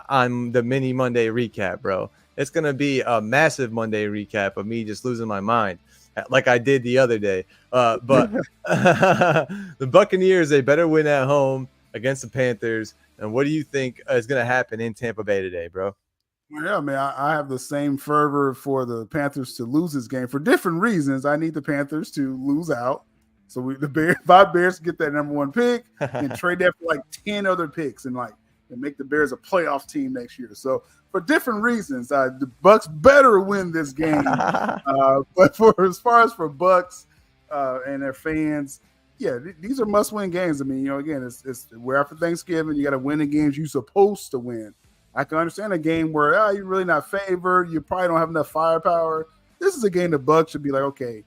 C: on the mini Monday recap, bro. It's going to be a massive Monday recap of me just losing my mind like I did the other day. But the Buccaneers, they better win at home against the Panthers. And what do you think is going to happen in Tampa Bay today, bro?
D: Yeah, man, I have the same fervor for the Panthers to lose this game for different reasons. I need the Panthers to lose out. So my Bears get that number 1 pick and trade that for like 10 other picks and make the Bears a playoff team next year. So for different reasons, the Bucks better win this game. But as far as for Bucks and their fans, yeah, these are must-win games. I mean, again, it's we're after Thanksgiving. You got to win the games you're supposed to win. I can understand a game where you're really not favored. You probably don't have enough firepower. This is a game the Bucks should be like, okay,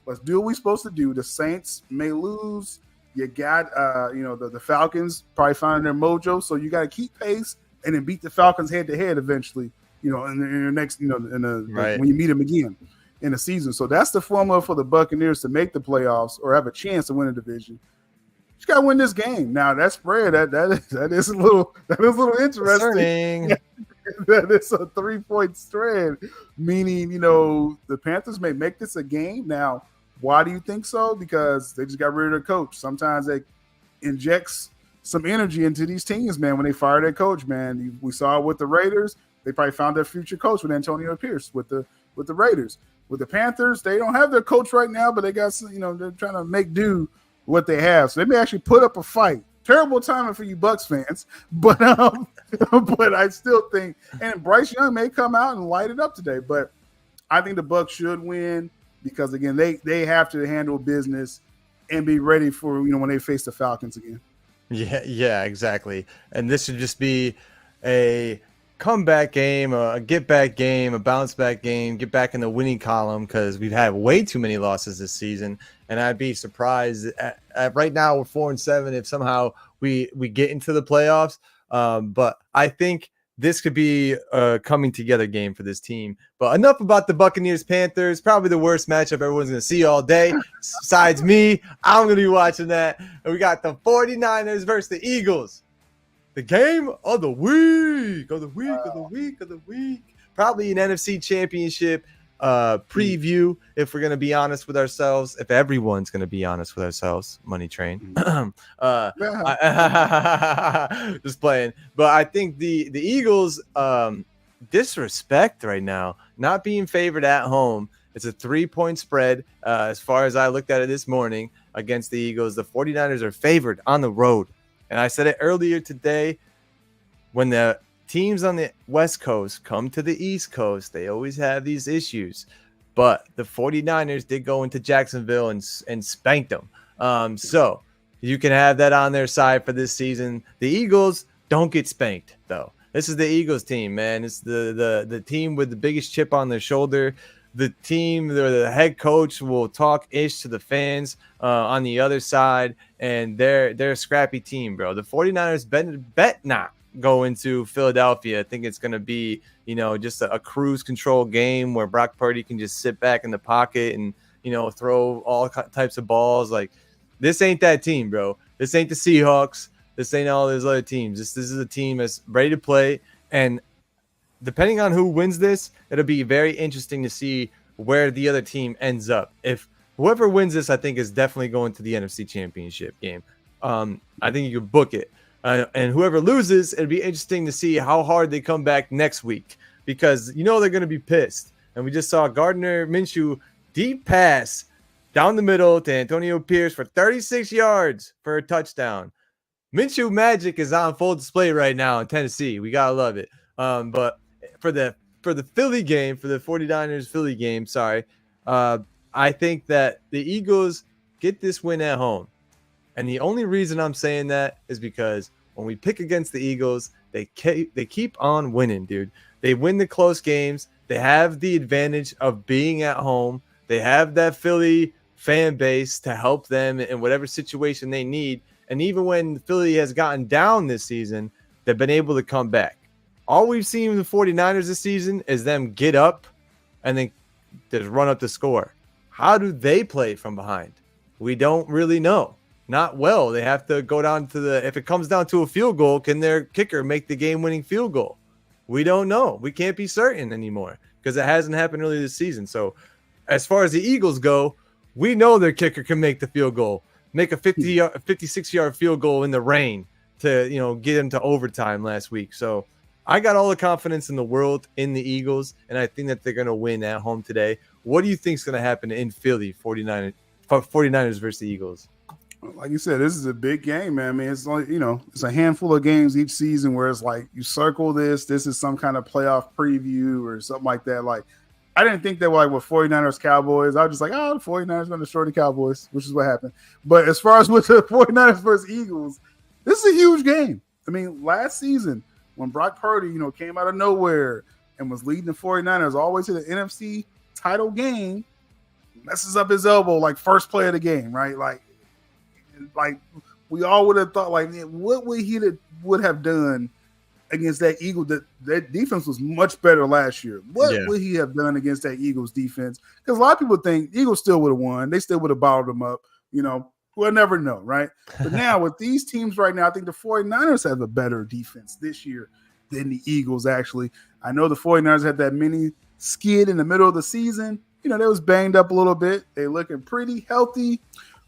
D: let's do what we're supposed to do. The Saints may lose. You got, the Falcons probably finding their mojo. So you got to keep pace and then beat the Falcons head to head eventually, in the next, when you meet them again in the season. So that's the formula for the Buccaneers to make the playoffs or have a chance to win a division. You got to win this game. Now that spread that is a little interesting. That is a 3-point spread, meaning the Panthers may make this a game. Now, why do you think so? Because they just got rid of their coach. Sometimes they injects some energy into these teams, man. When they fire their coach, man, we saw it with the Raiders. They probably found their future coach with Antonio Pierce with the Raiders. With the Panthers, they don't have their coach right now, but they got some, they're trying to make do what they have. So they may actually put up a fight. Terrible timing for you Bucks fans, but but I still think, and Bryce Young may come out and light it up today, but I think the Bucks should win because again they have to handle business and be ready for when they face the Falcons again.
C: Yeah, exactly. And this should just be a comeback game, a get back game, a bounce back game, get back in the winning column because we've had way too many losses this season. And I'd be surprised right now we're 4-7 if somehow we get into the playoffs. But I think this could be a coming together game for this team. But enough about the Buccaneers Panthers. Probably the worst matchup everyone's going to see all day. Besides me, I'm going to be watching that. And we got the 49ers versus the Eagles. The game of the week, Probably an NFC Championship preview, if we're going to be honest with ourselves. If everyone's going to be honest with ourselves, Money Train. Just playing. But I think the Eagles disrespect right now, not being favored at home. It's a 3-point spread as far as I looked at it this morning against the Eagles. The 49ers are favored on the road. And I said it earlier today, when the teams on the West Coast come to the East Coast, they always have these issues. But the 49ers did go into Jacksonville and spanked them. So you can have that on their side for this season. The Eagles don't get spanked, though. This is the Eagles team, man. It's the team with the biggest chip on their shoulder. The team, the head coach will talk ish to the fans on the other side, and they're a scrappy team, bro. The 49ers bet not go into Philadelphia. I think it's going to be, just a cruise control game where Brock Purdy can just sit back in the pocket and, throw all types of balls. Like, this ain't that team, bro. This ain't the Seahawks. This ain't all those other teams. This is a team that's ready to play. And depending on who wins this, it'll be very interesting to see where the other team ends up. If whoever wins this, I think, is definitely going to the NFC Championship game. I think you could book it. And whoever loses, it'd be interesting to see how hard they come back next week, because they're going to be pissed. And we just saw Gardner Minshew deep pass down the middle to Antonio Pierce for 36 yards for a touchdown. Minshew magic is on full display right now in Tennessee. We got to love it. But for the Philly game, for the 49ers Philly game, I think that the Eagles get this win at home. And the only reason I'm saying that is because when we pick against the Eagles, they keep on winning, dude. They win the close games. They have the advantage of being at home. They have that Philly fan base to help them in whatever situation they need. And even when Philly has gotten down this season, they've been able to come back. All we've seen with the 49ers this season is them get up and then just run up the score. How do they play from behind? We don't really know. Not well. They have to go down to if it comes down to a field goal, can their kicker make the game-winning field goal? We don't know. We can't be certain anymore because it hasn't happened early this season. So as far as the Eagles go, we know their kicker can make the field goal, make a 56-yard field goal in the rain to, get them to overtime last week. So I got all the confidence in the world in the Eagles, and I think that they're going to win at home today. What do you think is going to happen in Philly, 49ers versus the Eagles?
D: Like you said, this is a big game, man. I mean, it's like, it's a handful of games each season where it's like you circle this is some kind of playoff preview or something like that. Like, I didn't think that like with 49ers Cowboys, I was just like, the 49ers going to destroy the Cowboys, which is what happened. But as far as with the 49ers versus Eagles, this is a huge game. I mean, last season when Brock Purdy, came out of nowhere and was leading the 49ers all the way to the NFC title game, messes up his elbow like first play of the game, right? Like we all would have thought, like, man, what would have done against that Eagle? That defense was much better last year. What would he have done against that Eagles defense? Because a lot of people think Eagles still would have won. They still would have bottled them up. We'll never know, right? But now with these teams right now, I think the 49ers have a better defense this year than the Eagles, actually. I know the 49ers had that mini skid in the middle of the season. They was banged up a little bit. They're looking pretty healthy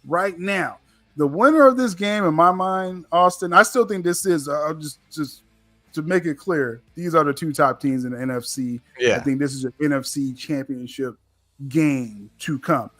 D: right now. The winner of this game, in my mind, Austin, I still think this is just to make it clear, these are the two top teams in the NFC. Yeah. I think this is an NFC championship game to come.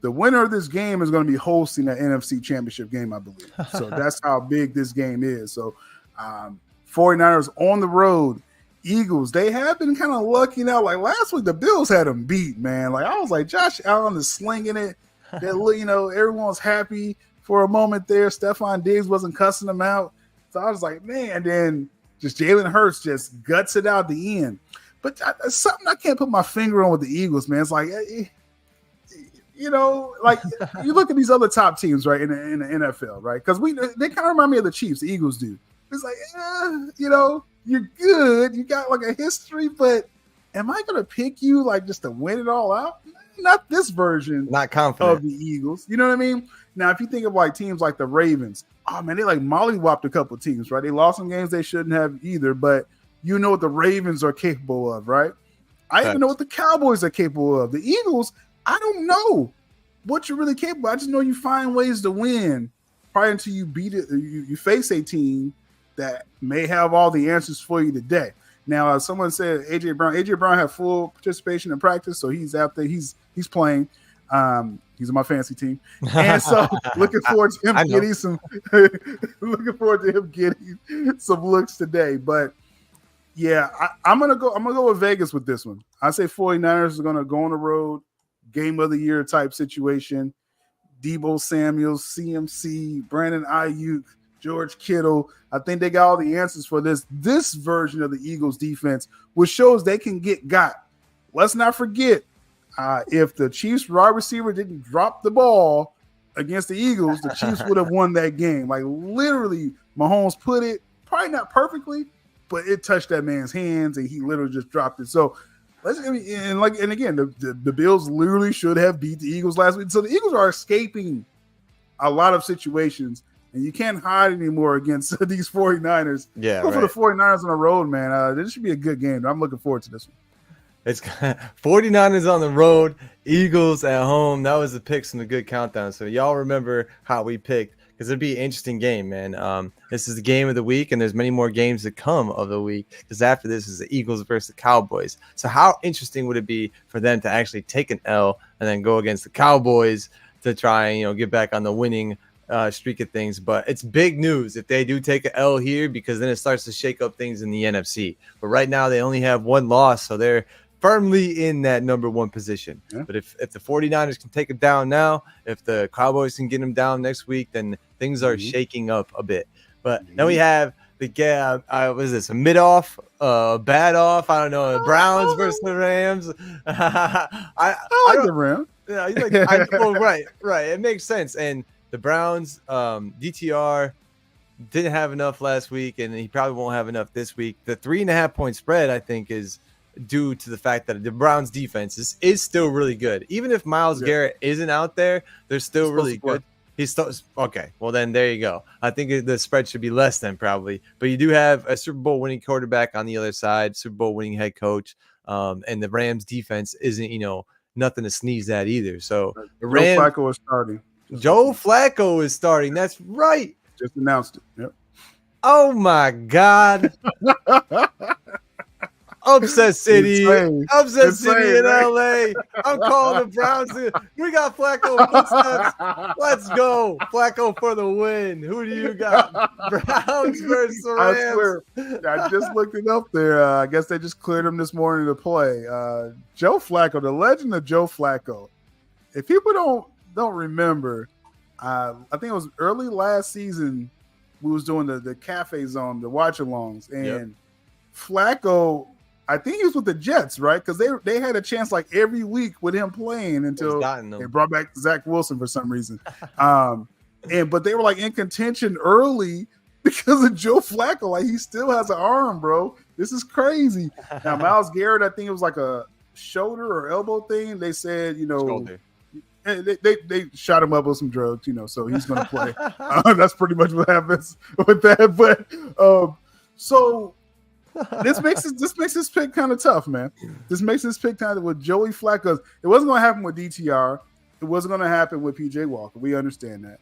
D: The winner of this game is going to be hosting an NFC championship game, I believe. So that's how big this game is. So 49ers on the road. Eagles, they have been kind of lucking out. Like last week, the Bills had them beat, man. Like I was like, Josh Allen is slinging it. Everyone was happy for a moment there. Stephon Diggs wasn't cussing them out. So I was like, man, then just Jalen Hurts just guts it out at the end. But something I can't put my finger on with the Eagles, man. It's like, like you look at these other top teams, right, in the NFL, right? Because they kind of remind me of the Chiefs, the Eagles do. It's like, you're good. You got like a history, but am I going to pick you like just to win it all out? Not this version.
C: Not confident
D: of the Eagles. You know what I mean? Now, if you think of like teams like the Ravens, oh man, they like mollywopped a couple teams, right? They lost some games they shouldn't have either, but you know what the Ravens are capable of, right? I even know what the Cowboys are capable of. The Eagles, I don't know what you're really capable of. I just know you find ways to win prior until you beat it. You face a team that may have all the answers for you today. Now, as someone said, AJ Brown had full participation in practice, so he's out there. He's playing. He's on my fantasy team, and so looking forward to him getting some. Looking forward to him getting some looks today. But yeah, I'm gonna go with Vegas with this one. I say 49ers are gonna go on the road, game of the year type situation. Deebo Samuel, CMC, Brandon Ayuk, George Kittle. I think they got all the answers for this version of the Eagles defense, which shows they can get got. Let's not forget, if the Chiefs wide receiver didn't drop the ball against the Eagles, the Chiefs would have won that game. Like literally, Mahomes put it Probably not perfectly, but it touched that man's hands and he literally just dropped it. So and again, the Bills literally should have beat the Eagles last week. So the Eagles are escaping a lot of situations, and you can't hide anymore against these 49ers.
C: Yeah,
D: Go for the 49ers on the road, man. This should be a good game. I'm looking forward to this one.
C: It's 49ers on the road, Eagles at home. That was the picks from the good countdown. So y'all remember how we picked, because it'd be an interesting game, man. This is the game of the week, and there's many more games to come of the week, because after this is the Eagles versus the Cowboys. So how interesting would it be for them to actually take an L and then go against the Cowboys to try and get back on the winning streak of things? But it's big news if they do take an L here, because then it starts to shake up things in the NFC. But right now they only have one loss, so they're firmly in that number one position. Yeah. But if the 49ers can take it down now, if the Cowboys can get them down next week, then things are shaking up a bit. But then we have the what is this, a mid-off, bad off? I don't know. The Browns versus the Rams. I
D: like the Rams.
C: Yeah, well, right. It makes sense. And the Browns, DTR didn't have enough last week, and he probably won't have enough this week. The 3.5 point spread, I think, is due to the fact that the Browns defense is still really good. Even if Myles Garrett isn't out there, they're still really good. He's still okay. Well, then there you go. I think the spread should be less than probably, but you do have a Super Bowl winning quarterback on the other side, Super Bowl winning head coach, and the Rams defense isn't nothing to sneeze at either. So the Rams,
D: Joe Flacco is starting.
C: Joe Flacco is starting. That's right.
D: Just announced it. Yep.
C: Oh my God. Upset City in LA. I'm calling the Browns. We got Flacco footsteps. Let's go. Flacco for the win. Who do you got? Browns versus the Rams.
D: I swear. I just looked it up there. I guess they just cleared him this morning to play. Joe Flacco, the legend of Joe Flacco. If people don't remember, I think it was early last season, we was doing the Cafe Zone, the watch-alongs, and Flacco, I think he was with the Jets, right? Because they had a chance like every week with him playing until they brought back Zach Wilson for some reason. But they were like in contention early because of Joe Flacco. Like, he still has an arm, bro. This is crazy. Now, Myles Garrett, I think it was like a shoulder or elbow thing. They said, shoulder. They shot him up with some drugs, so he's going to play. That's pretty much what happens with that. But so this makes this pick kind of tough, man. This makes this pick kind of with Joey Flacco. It wasn't going to happen with DTR. It wasn't going to happen with PJ Walker. We understand that.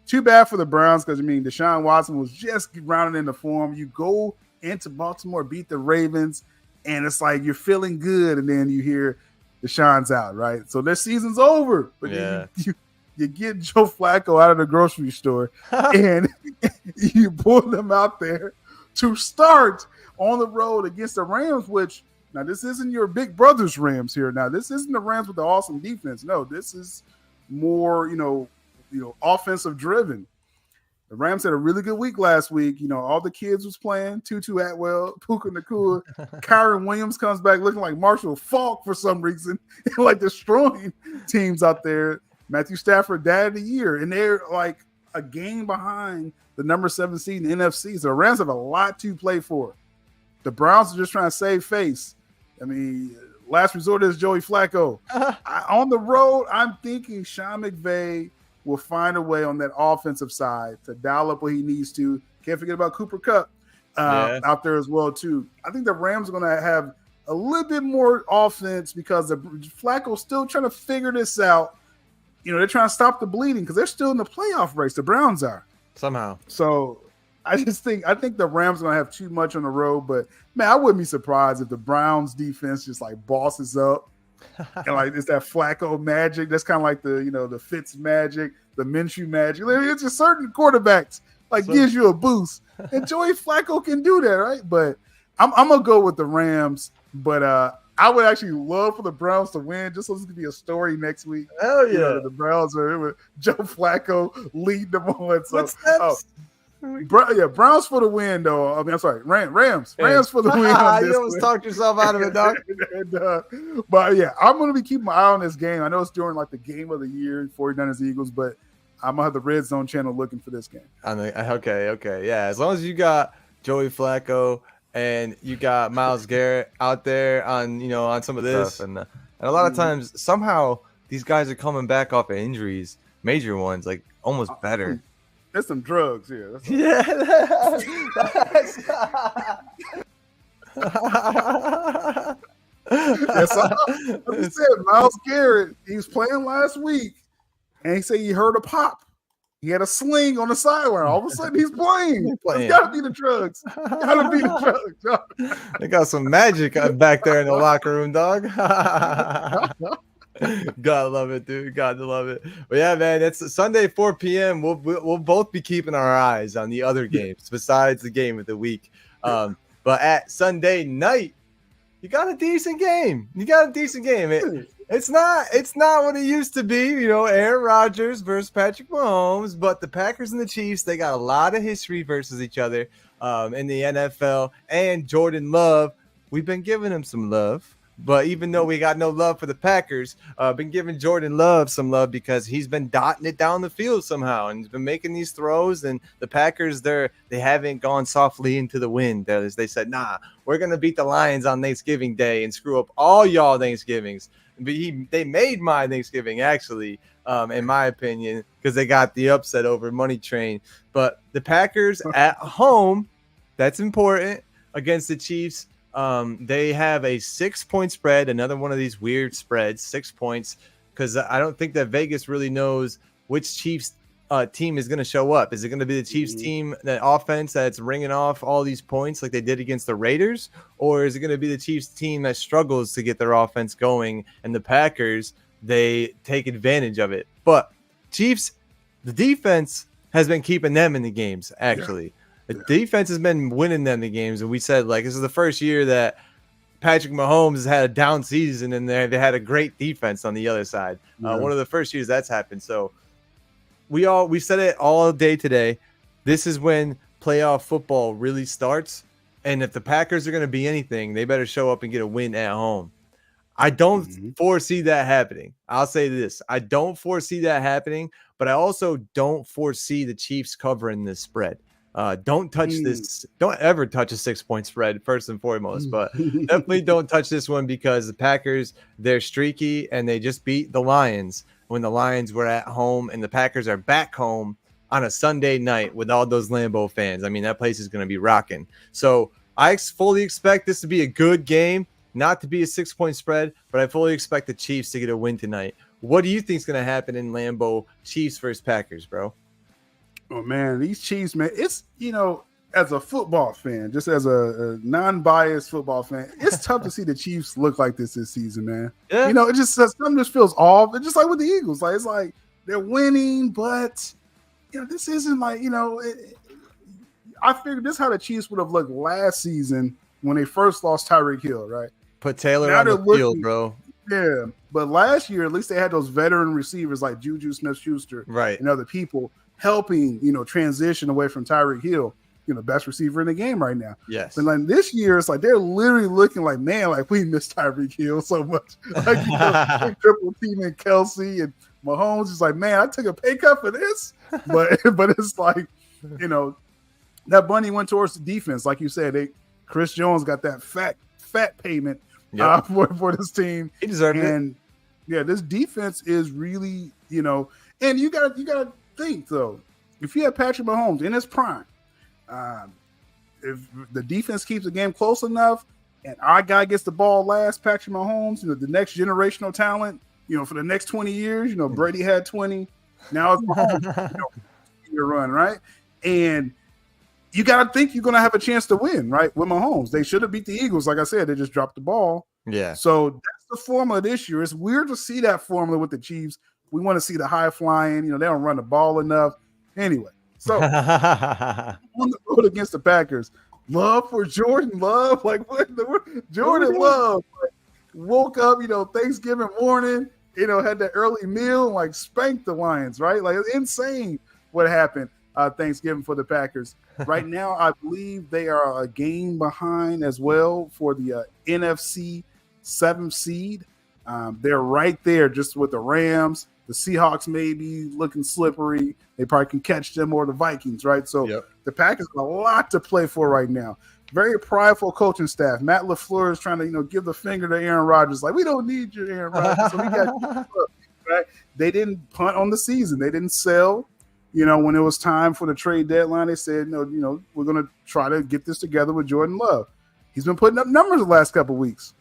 D: Too bad for the Browns because, Deshaun Watson was just rounding into form. You go into Baltimore, beat the Ravens, and it's like you're feeling good, and then you hear Deshaun's out, right? So their season's over. But you get Joe Flacco out of the grocery store, and you pull them out there to start on the road against the Rams, which now this isn't your big brother's Rams here. Now this isn't the Rams with the awesome defense. No, this is more, offensive driven. The Rams had a really good week last week. All the kids was playing. Tutu Atwell, Puka Nacua, Kyron Williams comes back looking like Marshall Faulk for some reason, like destroying teams out there. Matthew Stafford, Dad of the Year, and they're like a game behind the number 7 seed in the NFC. So the Rams have a lot to play for. The Browns are just trying to save face. Last resort is Joey Flacco. On the road, I'm thinking Sean McVay will find a way on that offensive side to dial up what he needs to. Can't forget about Cooper Kupp out there as well, too. I think the Rams are going to have a little bit more offense because Flacco's still trying to figure this out. They're trying to stop the bleeding because they're still in the playoff race. The Browns are.
C: Somehow. So
D: I think the Rams are going to have too much on the road, but man, I wouldn't be surprised if the Browns defense just like bosses up and like it's that Flacco magic. That's kind of like the Fitz magic, the Minshew magic. It's just certain quarterbacks gives you a boost, and Joey Flacco can do that, right? But I'm gonna go with the Rams, but I would actually love for the Browns to win, just so this could be a story next week.
C: Hell yeah!
D: The Browns are with Joe Flacco leading them on. So, Browns for the win, though. I'm sorry, Rams for the win.
C: You almost talked yourself out of it, dog.
D: But yeah, I'm going to be keeping my eye on this game. I know it's during like the game of the year, 49ers Eagles, but I'm gonna have the Red Zone channel looking for this game.
C: Okay, yeah. As long as you got Joey Flacco and you got Myles Garrett out there on some of this, and a lot of times somehow these guys are coming back off of injuries, major ones, like almost better.
D: There's some drugs here.
C: Yeah.
D: Yes, like I said, Myles Garrett, he was playing last week, and he said he heard a pop. He had a sling on the sideline. All of a sudden, he's playing. It's got to be the drugs. Got to be the drugs.
C: They got some magic back there in the locker room, dog. Gotta love it, dude. Gotta love it. But yeah, man, it's Sunday 4 p.m. We'll both be keeping our eyes on the other games besides the game of the week. But at Sunday night, you got a decent game. It's not what it used to be, Aaron Rodgers versus Patrick Mahomes, but the Packers and the Chiefs, they got a lot of history versus each other in the NFL. And Jordan Love, we've been giving him some love. But even though we got no love for the Packers, been giving Jordan Love some love because he's been dotting it down the field somehow, and he's been making these throws. And the Packers, they haven't gone softly into the wind. They said, nah, we're gonna beat the Lions on Thanksgiving Day and screw up all y'all Thanksgivings. But they made my Thanksgiving actually, in my opinion, because they got the upset over Money Train. But the Packers at home, that's important against the Chiefs. They have a 6-point spread, another one of these weird spreads, 6 points, because I don't think that Vegas really knows which Chiefs team is going to show up. Is it going to be the Chiefs team, that offense that's ringing off all these points like they did against the Raiders, or is it going to be the Chiefs team that struggles to get their offense going, and the Packers, they take advantage of it? But Chiefs, the defense has been keeping them in the games, actually. Yeah. The defense has been winning them the games, and we said, like, this is the first year that Patrick Mahomes has had a down season, and they had a great defense on the other side. One of the first years that's happened. So we said it all day today. This is when playoff football really starts, and if the Packers are going to be anything, they better show up and get a win at home. I don't foresee that happening. I'll say this. I don't foresee that happening, but I also don't foresee the Chiefs covering this spread. Don't touch this. Don't ever touch a 6-point spread, first and foremost, but definitely don't touch this one, because the Packers, they're streaky, and they just beat the Lions when the Lions were at home, and the Packers are back home on a Sunday night with all those Lambeau fans. I mean, that place is going to be rocking. So I fully expect this to be a good game, not to be a 6-point spread, but I fully expect the Chiefs to get a win tonight. What do you think is going to happen in Lambeau, Chiefs versus Packers, bro?
D: Oh, man, these Chiefs, man, it's, as a football fan, just as a non-biased football fan, it's tough to see the Chiefs look like this season, man. Yeah. It just something just feels off. It's just like with the Eagles. Like, it's like they're winning, but, this isn't like, I figured this is how the Chiefs would have looked last season when they first lost Tyreek Hill, right?
C: Put Taylor on the field, bro.
D: Yeah, but last year, at least they had those veteran receivers like Juju Smith-Schuster,
C: right,
D: and other people helping, transition away from Tyreek Hill, best receiver in the game right now.
C: Yes.
D: And like this year, it's like they're literally looking like, man, like we miss Tyreek Hill so much. Like, triple teaming Kelsey and Mahomes is like, man, I took a pay cut for this. But it's like, that money went towards the defense. Like you said, Chris Jones got that fat payment for this team.
C: He deserved it.
D: And yeah, this defense is really, and you gotta think though, if you have Patrick Mahomes in his prime, if the defense keeps the game close enough and our guy gets the ball last, Patrick Mahomes, the next generational talent, for the next 20 years, Brady had 20, now it's Mahomes, your run, right? And you got to think you're going to have a chance to win, right? With Mahomes, they should have beat the Eagles. Like I said, they just dropped the ball.
C: Yeah.
D: So that's the formula this year. It's weird to see that formula with the Chiefs. We want to see the high flying. They don't run the ball enough. Anyway, so on the road against the Packers, love for Jordan Love. Like what? Jordan Love woke up, Thanksgiving morning, had that early meal, and like spanked the Lions, right? Like it's insane what happened Thanksgiving for the Packers. Right now, I believe they are a game behind as well for the NFC 7th seed. They're right there just with the Rams, the The Seahawks may be looking slippery. They probably can catch them, or the Vikings, right? So the Packers have a lot to play for right now. Very prideful coaching staff. Matt LaFleur is trying to, give the finger to Aaron Rodgers. Like, we don't need you, Aaron Rodgers. So we got right? They didn't punt on the season. They didn't sell. When it was time for the trade deadline, they said, no, we're going to try to get this together with Jordan Love. He's been putting up numbers the last couple of weeks.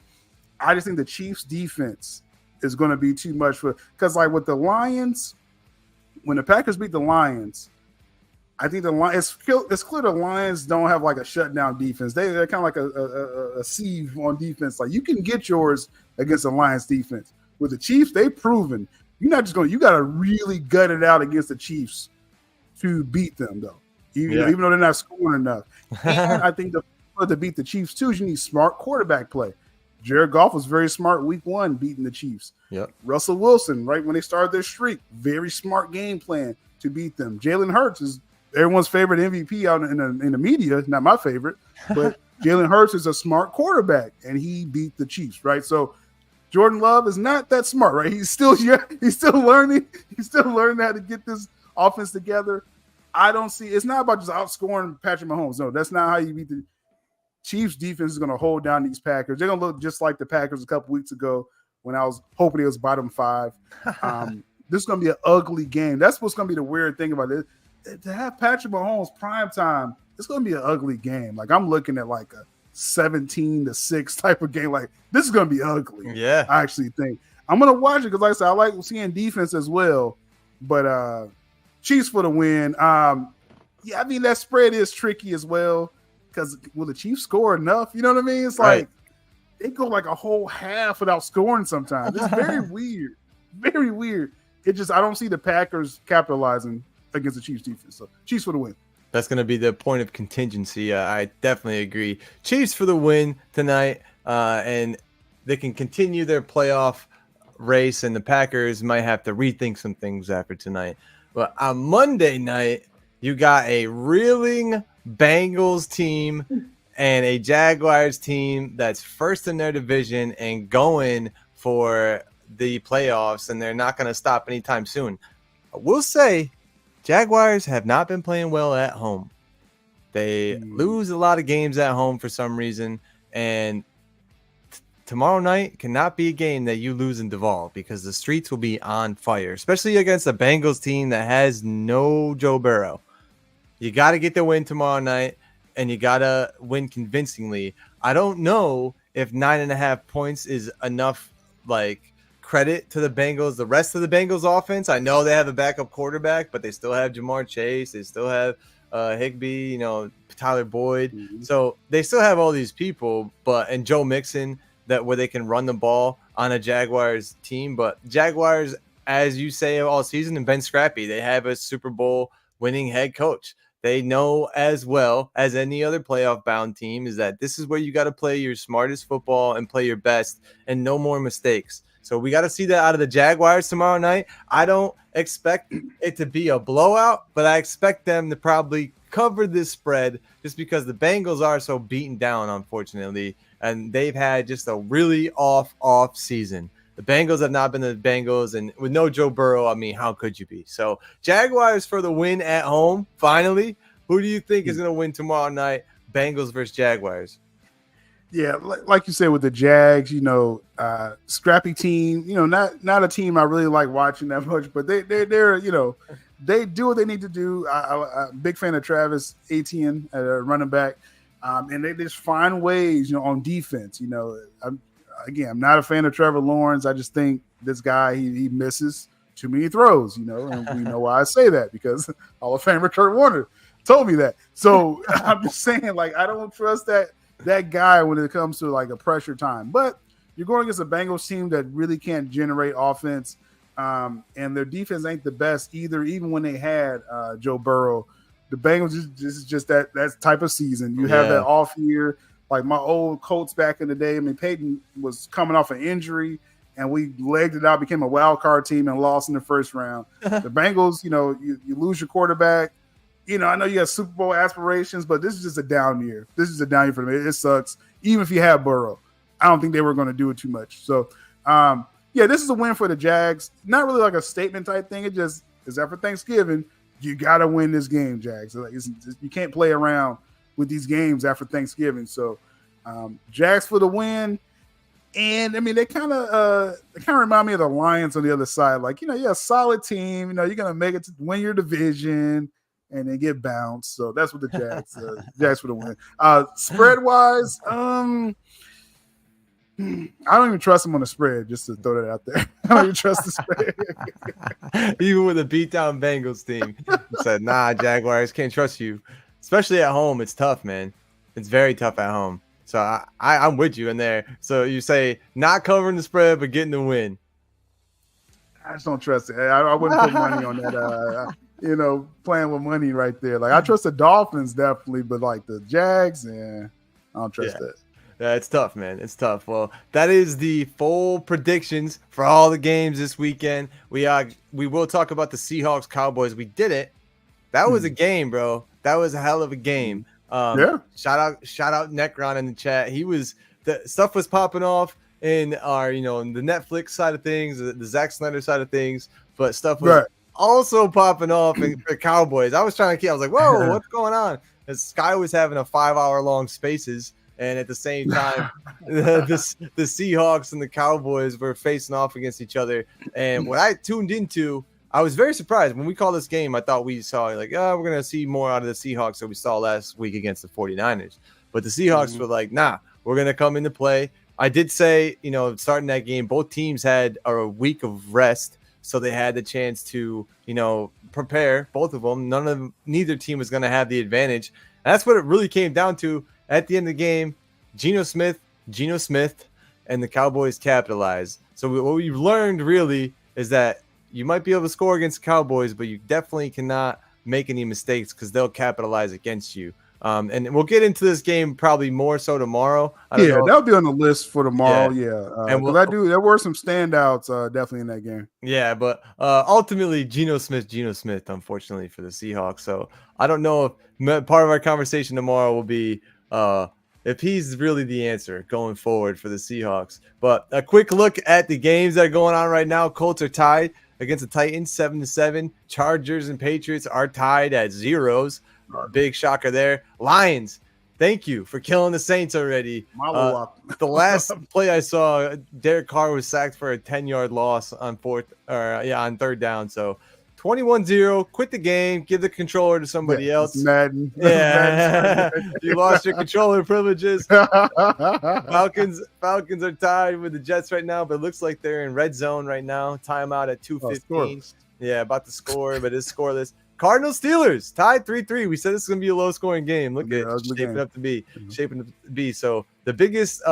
D: I just think the Chiefs defense is going to be too much because like with the Lions, when the Packers beat the Lions, I think it's clear the Lions don't have like a shutdown defense. They're kind of like a sieve on defense. Like you can get yours against the Lions defense. With the Chiefs, they've proven you got to really gut it out against the Chiefs to beat them though. Even though they're not scoring enough. And I think to beat the Chiefs too, you need smart quarterback play. Jared Goff was very smart week 1 beating the Chiefs. Russell Wilson, right when they started their streak, very smart game plan to beat them. Jalen Hurts is everyone's favorite MVP out in the media, not my favorite, but Jalen Hurts is a smart quarterback, and he beat the Chiefs, right? So Jordan Love is not that smart, right? He's still learning. He's still learning how to get this offense together. I don't see it's not about just outscoring Patrick Mahomes. No, that's not how you beat the Chiefs. Defense is going to hold down these Packers. They're going to look just like the Packers a couple weeks ago when I was hoping it was bottom 5. This is going to be an ugly game. That's what's going to be the weird thing about it. To have Patrick Mahomes prime time, it's going to be an ugly game. Like I'm looking at like a 17-6 type of game. Like this is going to be ugly.
C: Yeah,
D: I actually think I'm going to watch it because, like I said, I like seeing defense as well. But Chiefs for the win. I mean that spread is tricky as well because will the Chiefs score enough? You know what I mean? It's like they go like a whole half without scoring sometimes. It's very weird. Very weird. I don't see the Packers capitalizing against the Chiefs defense. So Chiefs for the win.
C: That's going to be the point of contingency. I definitely agree. Chiefs for the win tonight, and they can continue their playoff race, and the Packers might have to rethink some things after tonight. But on Monday night, you got a reeling Bengals team and a Jaguars team that's first in their division and going for the playoffs, and they're not going to stop anytime soon. I will say, Jaguars have not been playing well at home. They lose a lot of games at home for some reason, and tomorrow night cannot be a game that you lose in Duval because the streets will be on fire, especially against a Bengals team that has no Joe Burrow. You got to get the win tomorrow night, and you got to win convincingly. I don't know if 9.5 points is enough, credit to the Bengals, the rest of the Bengals offense. I know they have a backup quarterback, but they still have Jamar Chase. They still have Higbee, Tyler Boyd. Mm-hmm. So they still have all these people, and Joe Mixon, where they can run the ball on a Jaguars team. But Jaguars, as you say all season, have been scrappy. They have a Super Bowl winning head coach. They know as well as any other playoff bound team is that this is where you got to play your smartest football and play your best and no more mistakes. So we got to see that out of the Jaguars tomorrow night. I don't expect it to be a blowout, but I expect them to probably cover this spread just because the Bengals are so beaten down, unfortunately, and they've had just a really off season. The Bengals have not been the Bengals, and with no Joe Burrow, I mean, how could you be? So Jaguars for the win at home, finally. Who do you think is going to win tomorrow night, Bengals versus Jaguars?
D: Yeah, like you said with the Jags, scrappy team. Not a team I really like watching that much, but they're they do what they need to do. I'm a big fan of Travis Etienne at running back, and they just find ways, on defense. I'm not a fan of Trevor Lawrence. I just think this guy he misses too many throws. And we know why I say that because Hall of Famer Kurt Warner told me that. So I'm just saying, I don't trust that guy when it comes to a pressure time. But you're going against a Bengals team that really can't generate offense, and their defense ain't the best either. Even when they had Joe Burrow, the Bengals is just that type of season. You have that off year, like my old Colts back in the day. I mean, Peyton was coming off an injury, and we legged it out, became a wild card team, and lost in the first round. The Bengals, you lose your quarterback. I know you have Super Bowl aspirations, but this is just a down year. This is a down year for them. It sucks. Even if you have Burrow, I don't think they were going to do it too much. So yeah, this is a win for the Jags. Not really like a statement type thing. It just is after Thanksgiving. You got to win this game, Jags. Like, you can't play around with these games after Thanksgiving. So, Jags for the win. And I mean, they kind of remind me of the Lions on the other side. Like, you're a solid team. You're gonna make it to win your division and then get bounced. So that's what the Jags for the win. Spread wise, I don't even trust them on the spread. Just to throw that out there, I don't even trust the spread.
C: Even with a beat down Bengals team, you said, "Nah, Jaguars can't trust you," especially at home. It's tough, man. It's very tough at home. So I'm with you in there. So you say not covering the spread, but getting the win.
D: I just don't trust it. I wouldn't put money on that. Playing with money right there. Like, I trust the Dolphins definitely, but like the Jags, I don't trust that.
C: Yeah, it's tough, man. It's tough. Well, that is the full predictions for all the games this weekend. We will talk about the Seahawks Cowboys. We did it. That was a game, bro. That was a hell of a game. Shout out Necron in the chat. The stuff was popping off in our, in the Netflix side of things, the Zack Snyder side of things, but stuff was also popping off for Cowboys. I was like, whoa, what's going on? As Sky was having a 5-hour-long Spaces, and at the same time, the Seahawks and the Cowboys were facing off against each other. And what I tuned into, I was very surprised when we called this game. I thought we saw we're going to see more out of the Seahawks that we saw last week against the 49ers. But the Seahawks were like, nah, we're going to come into play. I did say, starting that game, both teams had a week of rest. So they had the chance to, prepare, both of them. Neither team was going to have the advantage. And that's what it really came down to at the end of the game. Geno Smith, and the Cowboys capitalized. So what we've learned really is that you might be able to score against the Cowboys, but you definitely cannot make any mistakes because they'll capitalize against you. And we'll get into this game probably more so tomorrow.
D: That'll be on the list for tomorrow. And there were some standouts definitely in that game.
C: Yeah, but ultimately Geno Smith, unfortunately for the Seahawks. So I don't know if part of our conversation tomorrow will be if he's really the answer going forward for the Seahawks. But a quick look at the games that are going on right now. Colts are tied against the Titans 7-7. Chargers and Patriots are tied at 0. Big shocker there. Lions, thank you for killing the Saints already. The last play I saw, Derek Carr was sacked for a 10-yard loss on third down. So 21-0, quit the game, give the controller to somebody else.
D: Madden.
C: Yeah. You lost your controller privileges. Falcons are tied with the Jets right now, but it looks like they're in red zone right now. Timeout at 2:15. About to score, but it's scoreless. Cardinals Steelers tied 3-3. We said this is going to be a low scoring game. Look at it shaping up to be. So the biggest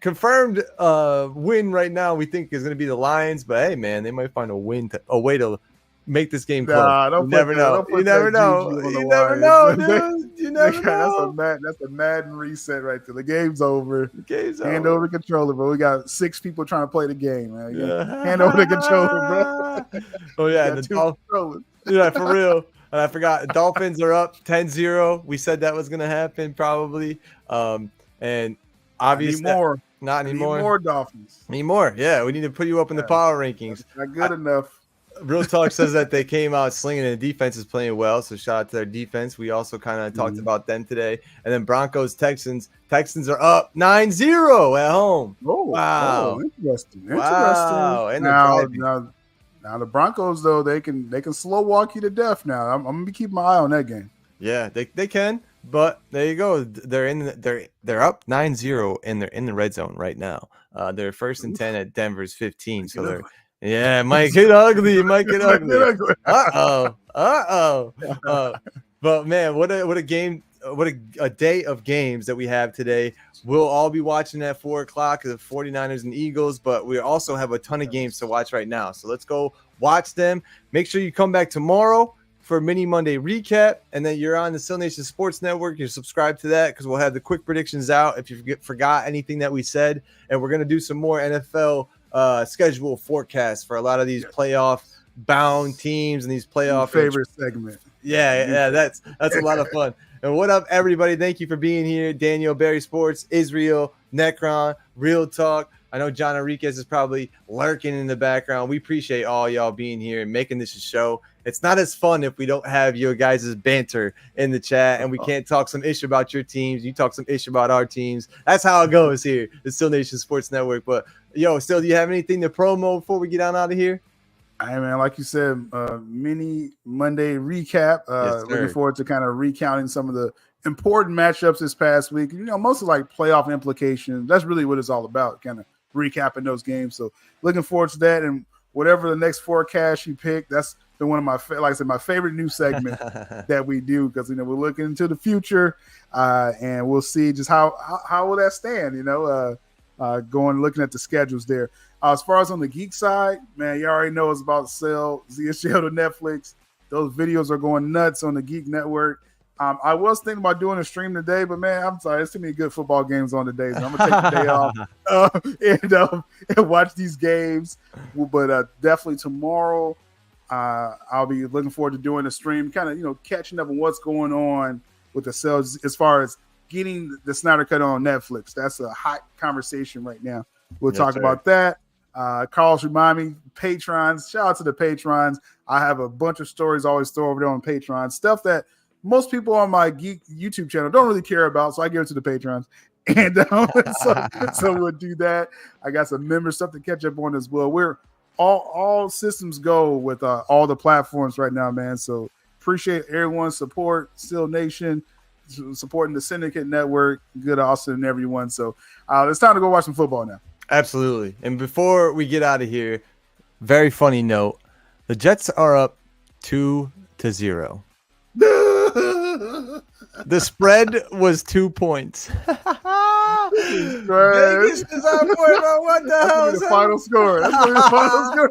C: confirmed win right now we think is going to be the Lions, but hey man, they might find a way to make this game close. You never know. You never know, dude. You never know.
D: That's a Madden reset right there. The game's over. Hand over the controller, bro. We got 6 people trying to play the game, man. Hand over the controller, bro.
C: Oh yeah, yeah, for real. And I forgot, Dolphins are up 10-0. We said that was going to happen probably. And obviously not anymore.
D: Need more Dolphins.
C: Need more. Yeah, we need to put you up in the power rankings.
D: Not good enough.
C: Real Talk says that they came out slinging and the defense is playing well. So shout out to their defense. We also kind of talked about them today. And then Broncos, Texans. Texans are up 9-0 at home.
D: Oh,
C: wow.
D: Interesting.
C: Wow. And
D: now the Broncos, though, they can slow walk you to death now. I'm going to keep my eye on that game.
C: Yeah, they can. But there you go. They're up 9-0 and they're in the red zone right now. They're 1st and 10 at Denver's 15. So they're it might get ugly. But man, what a game! What a day of games that we have today. We'll all be watching at 4:00 the 49ers and Eagles, but we also have a ton of games to watch right now. So let's go watch them. Make sure you come back tomorrow for Mini Monday recap, and then you're on the SylNation Sports Network. You're subscribed to that because we'll have the quick predictions out if you forgot anything that we said, and we're gonna do some more NFL schedule forecasts for a lot of these playoff bound teams and these playoff
D: favorite segment.
C: Yeah, that's a lot of fun. And what up, everybody? Thank you for being here. Daniel, Barry Sports, Israel, Necron, Real Talk. I know John Enriquez is probably lurking in the background. We appreciate all y'all being here and making this a show. It's not as fun if we don't have your guys' banter in the chat and we can't talk some ish about your teams. You talk some ish about our teams. That's how it goes here, the SylNation Sports Network. But, yo, Syl, do you have anything to promo before we get on out of here?
D: Hey, man, like you said, mini Monday recap.
C: Yes,
D: looking forward to kind of recounting some of the important matchups this past week. You know, mostly like playoff implications. That's really what it's all about, kind of recapping those games. So looking forward to that. And whatever the next forecast you pick, that's been one of my, like I said, my favorite new segment that we do, because, you know, we're looking into the future and we'll see just how will that stand, you know, looking at the schedules there. As far as on the geek side, man, you already know it's about to sell ZSL to Netflix. Those videos are going nuts on the Geek Network. I was thinking about doing a stream today, but man, I'm sorry, there's too many good football games on today, so I'm gonna take the day off and watch these games. But definitely tomorrow, I'll be looking forward to doing a stream, kind of, you know, catching up on what's going on with the sales as far as getting the Snyder Cut on Netflix. That's a hot conversation right now. We'll talk about that. Carlos, remind me, patrons, shout out to the patrons. I have a bunch of stories I always throw over there on Patreon, stuff that most people on my Geek YouTube channel don't really care about, so I give it to the patrons. And so we'll do that. I got some member stuff to catch up on as well. We're all systems go with all the platforms right now, man. So appreciate everyone's support, SylNation, supporting the Syndicate Network, good Austin and everyone. So it's time to go watch some football now.
C: Absolutely. And before we get out of here, very funny note. The Jets are up 2-0. The spread was 2 points. Vegas is on board about what the hell is
D: the final score. That's the final score.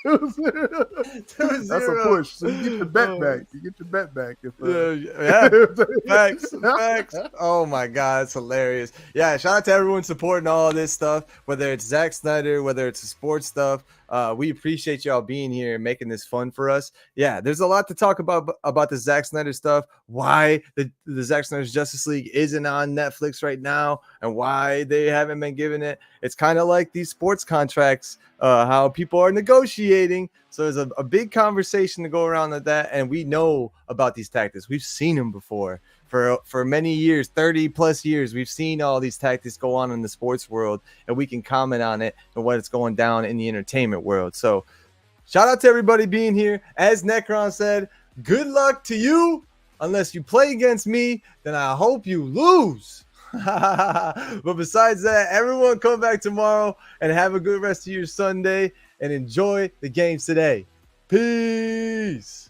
C: 2-0.
D: That's a push. So you get your bet back. You get your bet back.
C: Facts. Oh my God, it's hilarious. Yeah, shout out to everyone supporting all of this stuff, whether it's Zack Snyder, whether it's the sports stuff. We appreciate y'all being here and making this fun for us. Yeah, there's a lot to talk about the Zack Snyder stuff, why the Zack Snyder's Justice League isn't on Netflix right now, and why they haven't been given it. It's kind of like these sports contracts, how people are negotiating. So there's a big conversation to go around with that, and we know about these tactics. We've seen them before. For many years, 30 plus years, we've seen all these tactics go on in the sports world, and we can comment on it and what it's going down in the entertainment world. So shout out to everybody being here. As Necron said, good luck to you. Unless you play against me, then I hope you lose. But besides that, everyone come back tomorrow and have a good rest of your Sunday and enjoy the games today. Peace.